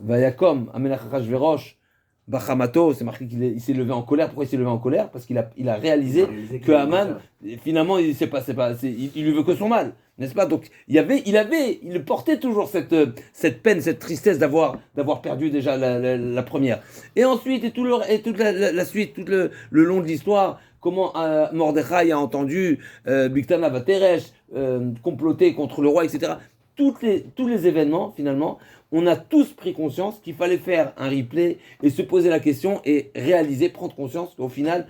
Vayakom, Amenach Achashverosh. Bachamato, c'est marqué qu'il s'est levé en colère. Pourquoi il s'est levé en colère? Parce qu'il a réalisé que Haman, finalement, il lui veut que son mal, n'est-ce pas? Donc, il portait toujours cette peine, cette tristesse d'avoir perdu déjà la première. Et ensuite, et toute la suite, tout le long de l'histoire, comment Mordechai a entendu Bigtana Vateresh comploter contre le roi, etc. Tous les événements, finalement, on a tous pris conscience qu'il fallait faire un replay et se poser la question et prendre conscience qu'au final,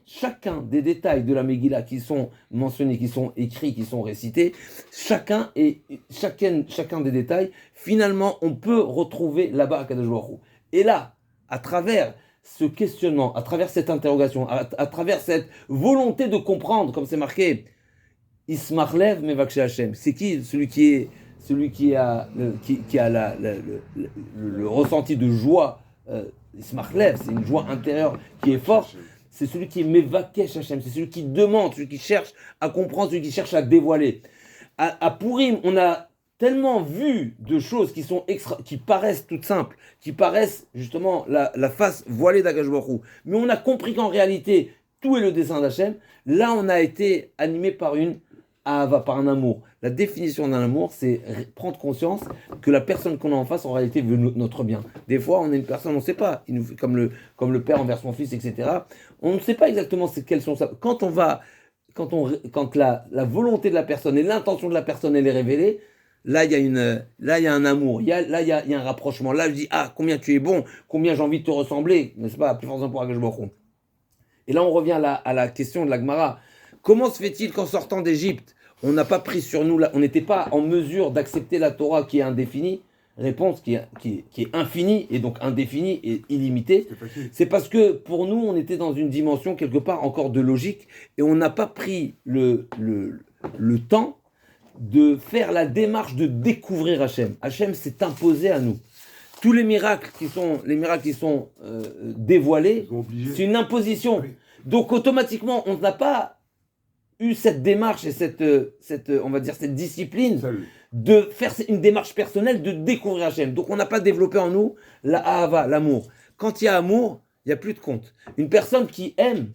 chacun des détails de la Megillah qui sont mentionnés, qui sont écrits, qui sont récités, chacun des détails, finalement, on peut retrouver là-bas à Kadosh Baruch Hu. Et là, à travers ce questionnement, à travers cette interrogation, à travers cette volonté de comprendre, comme c'est marqué, Ismarlev Mevakshé Hashem, c'est qui celui qui a le ressenti de joie, Ismarlev, c'est une joie intérieure qui est forte. C'est celui qui est Mevakesh Hashem, c'est celui qui demande, celui qui cherche à comprendre, celui qui cherche à dévoiler. À Purim, on a tellement vu de choses qui paraissent toutes simples, qui paraissent justement la face voilée d'Akadosh Baruch Hu. Mais on a compris qu'en réalité, tout est le dessein d'Hachem. Là, on a été animé par une Ahava, par un amour. La définition d'un amour, c'est prendre conscience que la personne qu'on a en face, en réalité, veut notre bien. Des fois, on est une personne, on ne sait pas, comme le père envers son fils, etc. On ne sait pas exactement quelles sont ça. Quand la volonté de la personne et l'intention de la personne, elle est révélée, là, il y a un amour, il y a un rapprochement. Là, je dis, ah, combien tu es bon, combien j'ai envie de te ressembler, n'est-ce pas, plus forcément pour Akadosh Baruch Hu. Et là, on revient à la question de la Gemara. Comment se fait-il qu'en sortant d'Égypte, on n'a pas pris sur nous, on n'était pas en mesure d'accepter la Torah qui est indéfinie? Réponse qui est infinie et donc indéfinie et illimitée. C'est parce que pour nous, on était dans une dimension quelque part encore de logique et on n'a pas pris le temps de faire la démarche de découvrir Hachem. Hachem s'est imposé à nous. Tous les miracles qui sont dévoilés, c'est une imposition. Oui. Donc automatiquement, on n'a pas eu cette démarche et cette discipline de faire une démarche personnelle de découvrir Hachem. Donc on n'a pas développé en nous la ahava, l'amour. Quand il y a amour, il n'y a plus de compte. Une personne qui aime,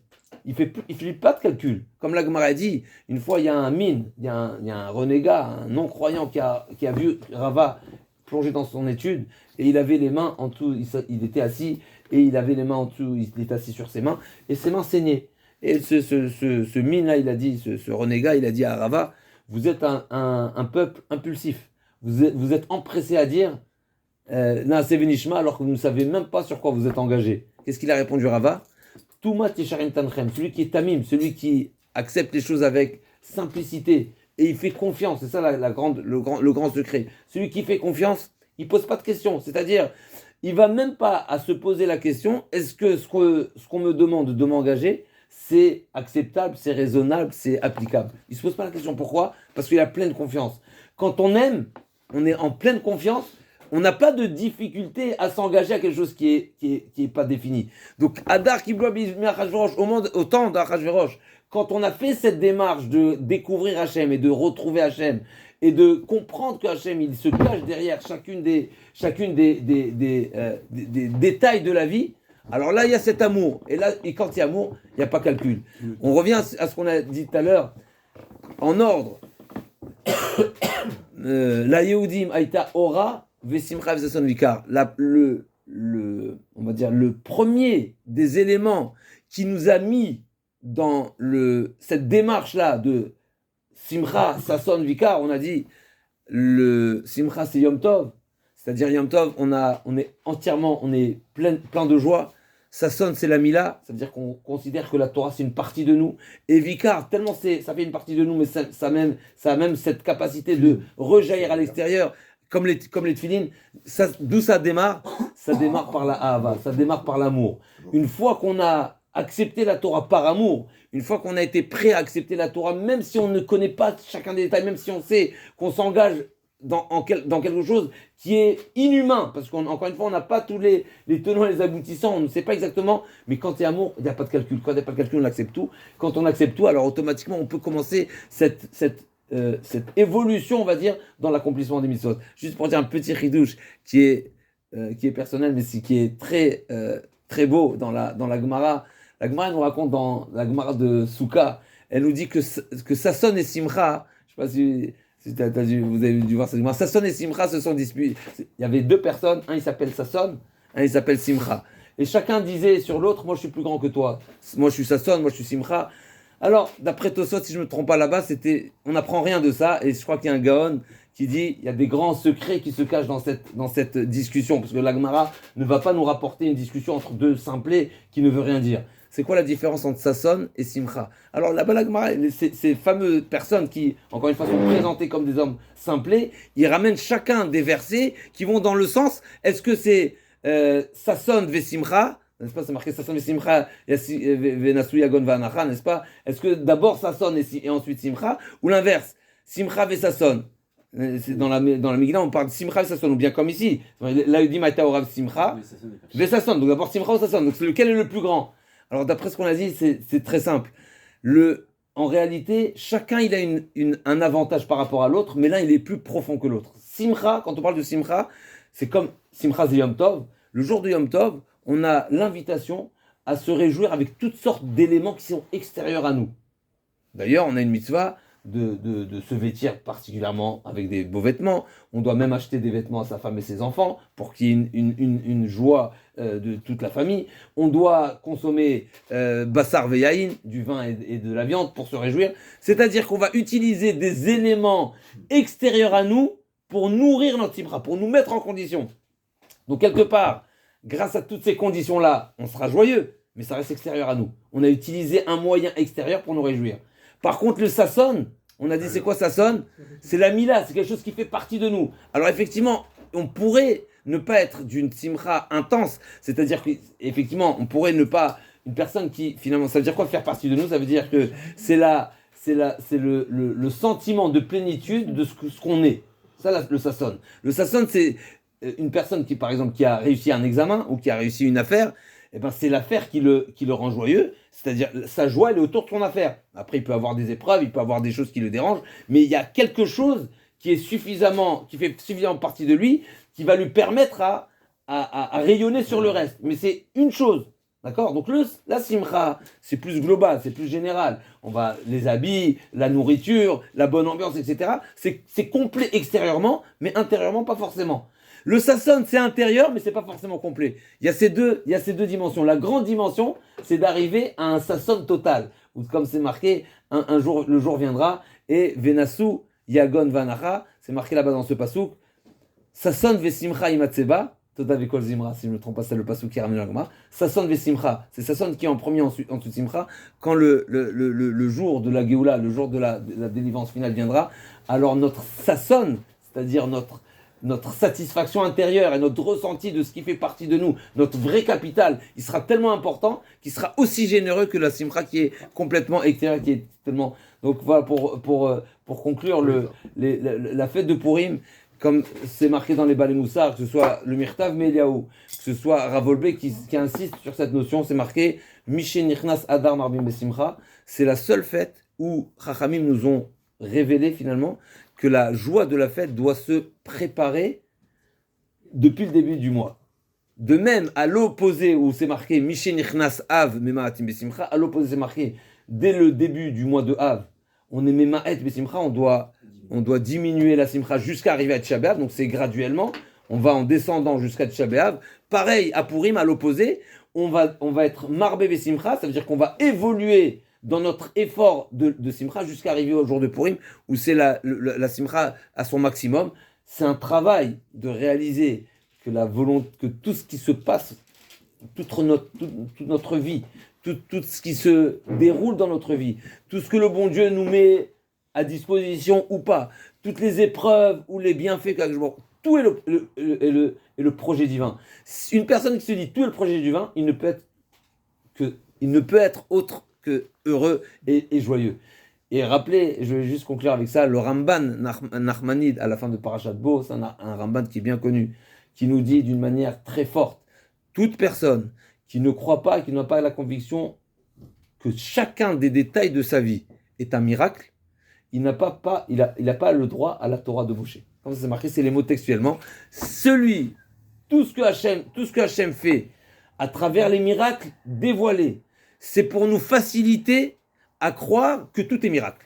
il fait pas de calcul. Comme la Gemara dit, une fois il y a un mine, il y a un renégat, un non-croyant qui a vu Rava plonger dans son étude et il avait les mains en dessous, il était assis et il avait les mains en dessous, il était assis sur ses mains et ses mains saignaient. Et ce mine là, il a dit, ce renégat, il a dit à Rava, vous êtes un peuple impulsif, vous êtes empressé à dire Naaseh Venishma alors que vous ne savez même pas sur quoi vous êtes engagé. Qu'est-ce qu'il a répondu Rava? Toumat Yesharim Tanchem, celui qui est tamim, celui qui accepte les choses avec simplicité et il fait confiance, c'est ça le grand secret. Celui qui fait confiance, il pose pas de questions, c'est-à-dire il va même pas à se poser la question est-ce que ce qu'on me demande de m'engager, c'est acceptable, c'est raisonnable, c'est applicable. Il se pose pas la question. Pourquoi? Parce qu'il a pleine confiance. Quand on aime, on est en pleine confiance. On n'a pas de difficulté à s'engager à quelque chose qui est pas défini. Donc, Adar Kibloa Bizmi Achashverosh, au temps d'Achashverosh, quand on a fait cette démarche de découvrir Hachem et de retrouver Hachem et de comprendre que Hachem, il se cache derrière chacune des détails de la vie, alors là, il y a cet amour. Et là, quand il y a amour, il n'y a pas calcul. On revient à ce qu'on a dit tout à l'heure, en ordre. La Yehudim Aïta Ora, Vesimcha Vesason Vikar. On va dire le premier des éléments qui nous a mis dans cette démarche-là de Simcha, Sasson, Vikar, on a dit le Simcha c'est Yom Tov, c'est-à-dire Yom Tov, on est plein de joie. Sasson c'est la Mila, ça veut dire qu'on considère que la Torah c'est une partie de nous. Et Vikar, tellement ça fait une partie de nous, mais ça a même cette capacité de rejaillir à l'extérieur, comme les tefilines. D'où ça démarre? Ça démarre par la Ahava, ça démarre par l'amour. Une fois qu'on a accepté la Torah par amour, une fois qu'on a été prêt à accepter la Torah, même si on ne connaît pas chacun des détails, même si on sait qu'on s'engage dans quelque chose qui est inhumain, parce qu'encore une fois, on n'a pas tous les tenants et les aboutissants, on ne sait pas exactement, mais quand il y a amour, il n'y a pas de calcul. Quand il n'y a pas de calcul, on accepte tout. Quand on accepte tout, alors automatiquement, on peut commencer cette évolution, on va dire, dans l'accomplissement des mitzvot. Juste pour dire un petit ridouche qui est personnel, mais qui est très, très beau dans la Gemara. La Gemara nous raconte dans la Gemara de Souka, elle nous dit que Sasson et Simcha, je ne sais pas si vous avez dû voir cette Gemara, Sasson et Simcha se sont disputés. Il y avait deux personnes, un il s'appelle Sasson, un il s'appelle Simcha. Et chacun disait sur l'autre, moi je suis plus grand que toi, moi je suis Sasson, moi je suis Simcha. Alors, d'après Tosot, si je ne me trompe pas là-bas, on n'apprend rien de ça, et je crois qu'il y a un Gaon qui dit il y a des grands secrets qui se cachent dans cette discussion, parce que la Gemara ne va pas nous rapporter une discussion entre deux simplets qui ne veut rien dire. C'est quoi la différence entre Sasson et Simcha? Alors là-bas, la Gemara, ces fameuses personnes qui, encore une fois, sont présentées comme des hommes simplés, ils ramènent chacun des versets qui vont dans le sens, est-ce que c'est Sasson ve Simcha, n'est-ce pas, c'est marqué Sasson ve Simcha ve Nasu Yagon ve Anacha, n'est-ce pas? Est-ce que d'abord Sasson et ensuite Simcha, ou l'inverse, Simcha ve Sasson? C'est dans la Megillah, on parle de Simcha ve Sasson, ou bien comme ici, là il dit Maïta Orav Simcha ve Sasson, donc d'abord Simcha ou Sasson, donc lequel est le plus grand? Alors d'après ce qu'on a dit, c'est très simple. En réalité, chacun il a un avantage par rapport à l'autre, mais l'un il est plus profond que l'autre. Simcha, quand on parle de Simcha, c'est comme Simcha c'est Yom Tov. Le jour de Yom Tov, on a l'invitation à se réjouir avec toutes sortes d'éléments qui sont extérieurs à nous. D'ailleurs, on a une mitzvah de se vêtir particulièrement avec des beaux vêtements. On doit même acheter des vêtements à sa femme et ses enfants pour qu'il y ait une joie de toute la famille. On doit consommer bassar veyaïn, du vin et de la viande pour se réjouir. C'est-à-dire qu'on va utiliser des éléments extérieurs à nous pour nourrir notre simcha, pour nous mettre en condition. Donc quelque part, grâce à toutes ces conditions-là, on sera joyeux, mais ça reste extérieur à nous. On a utilisé un moyen extérieur pour nous réjouir. Par contre, le Sasson, on a dit c'est quoi Sasson? C'est la Mila, c'est quelque chose qui fait partie de nous. Alors effectivement, on pourrait ne pas être d'une simcha intense, c'est-à-dire qu'effectivement, on pourrait ne pas, une personne qui finalement, ça veut dire quoi faire partie de nous? Ça veut dire que c'est le sentiment de plénitude de ce qu'on est. Ça, le Sasson. Le Sasson, c'est une personne qui, par exemple, qui a réussi un examen ou qui a réussi une affaire. Eh ben, c'est l'affaire qui le rend joyeux, c'est-à-dire sa joie elle est autour de son affaire. Après il peut avoir des épreuves, il peut avoir des choses qui le dérangent, mais il y a quelque chose qui fait suffisamment partie de lui, qui va lui permettre à rayonner sur le reste. Mais c'est une chose, D'accord? Donc la simcha, c'est plus global, c'est plus général. On va les habits, la nourriture, la bonne ambiance, etc. C'est complet extérieurement, mais intérieurement, pas forcément. Le sasson, c'est intérieur, mais c'est pas forcément complet. Il y a ces deux dimensions. La grande dimension, c'est d'arriver à un sasson total. Ou comme c'est marqué, un jour, le jour viendra, et Venasu, Yagon Vanacha, c'est marqué là-bas dans ce pasouk, Sasson Vesimcha Imatseba, Toda Vekol Zimra, si je ne me trompe pas, c'est le pasouk qui ramène la Gemara. Sasson Vesimcha, c'est Sasson qui est en premier, en dessous de Simcha. Quand le jour de la Géoula, le jour de la délivrance finale viendra, alors notre Sasson, c'est-à-dire notre satisfaction intérieure et notre ressenti de ce qui fait partie de nous, notre vrai capital, il sera tellement important qu'il sera aussi généreux que la simcha qui est complètement extérieure, qui est tellement... Donc voilà, pour conclure, la fête de Purim, comme c'est marqué dans les Balei Moussar, que ce soit le Mirtav Meliaou, que ce soit Ravolbe qui insiste sur cette notion, c'est marqué Mishe Nichnas Adar Marbim Besimcha, c'est la seule fête où Chachamim nous ont révélé finalement que la joie de la fête doit se préparer depuis le début du mois. De même, à l'opposé, où c'est marqué Mishe Nichnas Av Memaatim Besimcha, à l'opposé, c'est marqué dès le début du mois de Av, on est Memaat Besimcha, on doit diminuer la Simcha jusqu'à arriver à Tisha B'Av, donc c'est graduellement, on va en descendant jusqu'à Tisha B'Av. Pareil, à Purim, à l'opposé, on va être Marbe Besimcha, ça veut dire qu'on va évoluer dans notre effort de Simcha jusqu'à arriver au jour de Purim, où c'est la Simcha à son maximum. C'est un travail de réaliser que la volonté, que tout ce qui se passe, toute notre vie, tout ce qui se déroule dans notre vie, tout ce que le bon Dieu nous met à disposition ou pas, toutes les épreuves ou les bienfaits, tout est le projet divin. Une personne qui se dit tout est le projet divin, il ne peut être autre que heureux et joyeux. Et rappelez, je vais juste conclure avec ça, le Ramban Nachmanide à la fin de Parashat Bo, c'est un Ramban qui est bien connu, qui nous dit d'une manière très forte, toute personne qui ne croit pas, qui n'a pas la conviction que chacun des détails de sa vie est un miracle, il n'a pas le droit à la Torah de Moshe. Comme ça c'est marqué, c'est les mots textuellement. Tout ce que Hachem fait à travers les miracles dévoilés, c'est pour nous faciliter à croire que tout est miracle.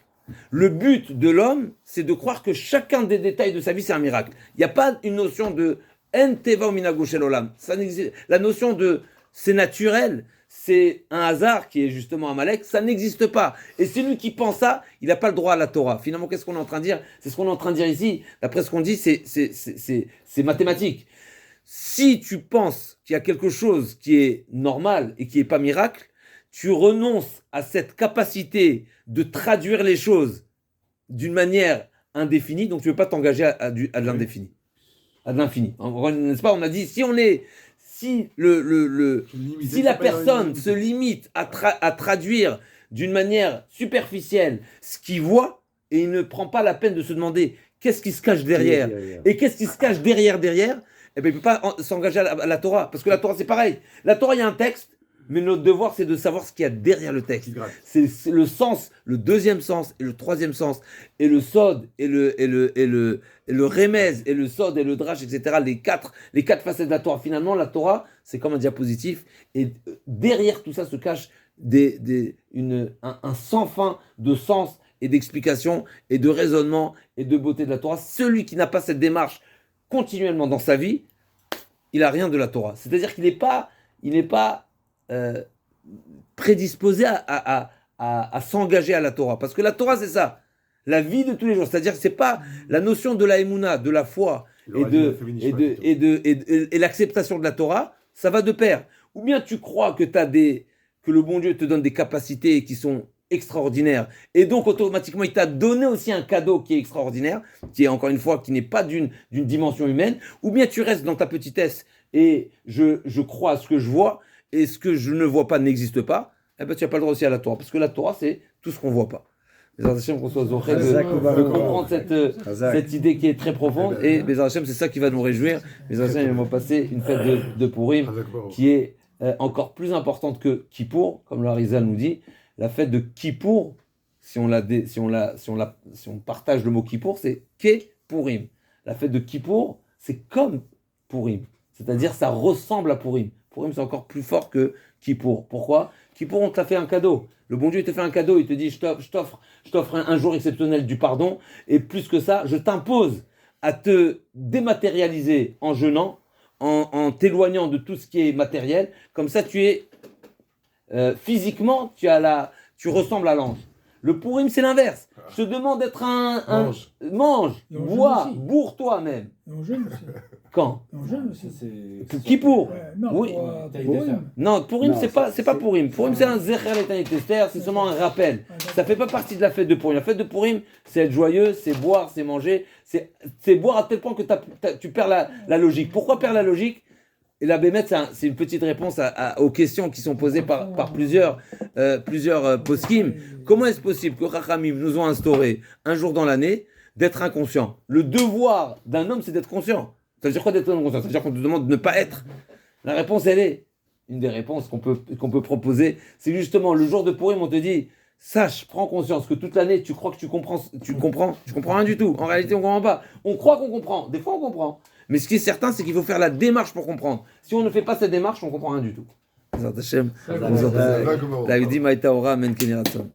Le but de l'homme, c'est de croire que chacun des détails de sa vie, c'est un miracle. Il n'y a pas une notion de En teva minago shel olam. La notion de c'est naturel, c'est un hasard qui est justement Amalek, ça n'existe pas. Et celui qui pense ça, il n'a pas le droit à la Torah. Finalement, qu'est-ce qu'on est en train de dire? C'est ce qu'on est en train de dire ici. D'après ce qu'on dit, c'est mathématique. Si tu penses qu'il y a quelque chose qui est normal et qui n'est pas miracle, tu renonces à cette capacité de traduire les choses d'une manière indéfinie, donc tu ne veux pas t'engager à l'indéfini, à l'infini. N'est-ce pas? On a dit, si la personne se limite à traduire d'une manière superficielle ce qu'il voit, et il ne prend pas la peine de se demander qu'est-ce qui se cache derrière, et qu'est-ce qui se cache derrière, eh bien, il ne peut pas s'engager à la Torah, parce que la Torah c'est pareil. La Torah, il y a un texte, mais notre devoir c'est de savoir ce qu'il y a derrière le texte. C'est le sens, le deuxième sens et le troisième sens, et le sod, et le remez, et le sod, et le drash, etc. Les quatre facettes de la Torah. Finalement, la Torah, c'est comme un diapositif, et derrière tout ça se cache un sans fin de sens et d'explication, et de raisonnement, et de beauté de la Torah. Celui qui n'a pas cette démarche continuellement dans sa vie, il n'a rien de la Torah. C'est-à-dire qu'il n'est pas prédisposé à s'engager à la Torah. Parce que la Torah, c'est ça, la vie de tous les jours. C'est-à-dire que c'est pas la notion de la émouna, de la foi et l'acceptation de la Torah, ça va de pair. Ou bien tu crois que que le bon Dieu te donne des capacités qui sont extraordinaires, et donc automatiquement il t'a donné aussi un cadeau qui est extraordinaire, qui est encore une fois qui n'est pas d'une dimension humaine. Ou bien tu restes dans ta petitesse et je crois à ce que je vois, et ce que je ne vois pas n'existe pas. Eh ben tu n'as pas le droit aussi à la Torah, parce que la Torah c'est tout ce qu'on ne voit pas. Bézat Hashem, qu'on soit zoré de comprendre cette idée qui est très profonde, et Bézat Hashem, c'est ça qui va nous réjouir. Bézat Hashem, ils vont passer une fête de Purim qui est encore plus importante que Kippour, comme le Harizal nous dit. La fête de Kippour, si on partage le mot Kippour, c'est Ke Purim. La fête de Kippour, c'est comme Purim, c'est-à-dire ça ressemble à Purim. Purim, c'est encore plus fort que Kippour. Pourquoi? Kippour, on t'a fait un cadeau. Le bon Dieu, il te fait un cadeau. Il te dit, je t'offre un jour exceptionnel du pardon. Et plus que ça, je t'impose à te dématérialiser en jeûnant, en t'éloignant de tout ce qui est matériel. Comme ça, tu es physiquement, tu ressembles à l'ange. Le Purim, c'est l'inverse. Je te demande d'être mange, Et on bois, jeûne aussi. bourre-toi même. Et on jeûne aussi. Quand? Et on jeûne aussi. Kippour. Ouais, non, Oui. Purim. Non, Purim, Non, c'est pas c'est- Purim. Purim, c'est un Zecher l'éternité. C'est seulement un rappel. Ça fait pas partie de la fête de Purim. La fête de Purim, c'est être joyeux, c'est boire, c'est manger, c'est boire à tel point que tu perds la logique. Pourquoi perdre la logique? Et la Bémet, c'est une petite réponse aux questions qui sont posées par plusieurs poskim. Comment est-ce possible que Rachamim nous ont instauré un jour dans l'année d'être inconscient? Le devoir d'un homme, c'est d'être conscient. Ça veut dire quoi d'être inconscient? Ça veut dire qu'on te demande de ne pas être. La réponse, elle est. Une des réponses qu'on peut proposer, c'est justement le jour de Purim, on te dit, sache, prends conscience que toute l'année, tu crois que tu comprends rien du tout. En réalité, on ne comprend pas. On croit qu'on comprend. Des fois, on comprend. Mais ce qui est certain, c'est qu'il faut faire la démarche pour comprendre. Si on ne fait pas cette démarche, on ne comprend rien du tout. Bezrat Hashem. Là, comment- David dit, Maïta Ora, Amen, Kenny Ratzon.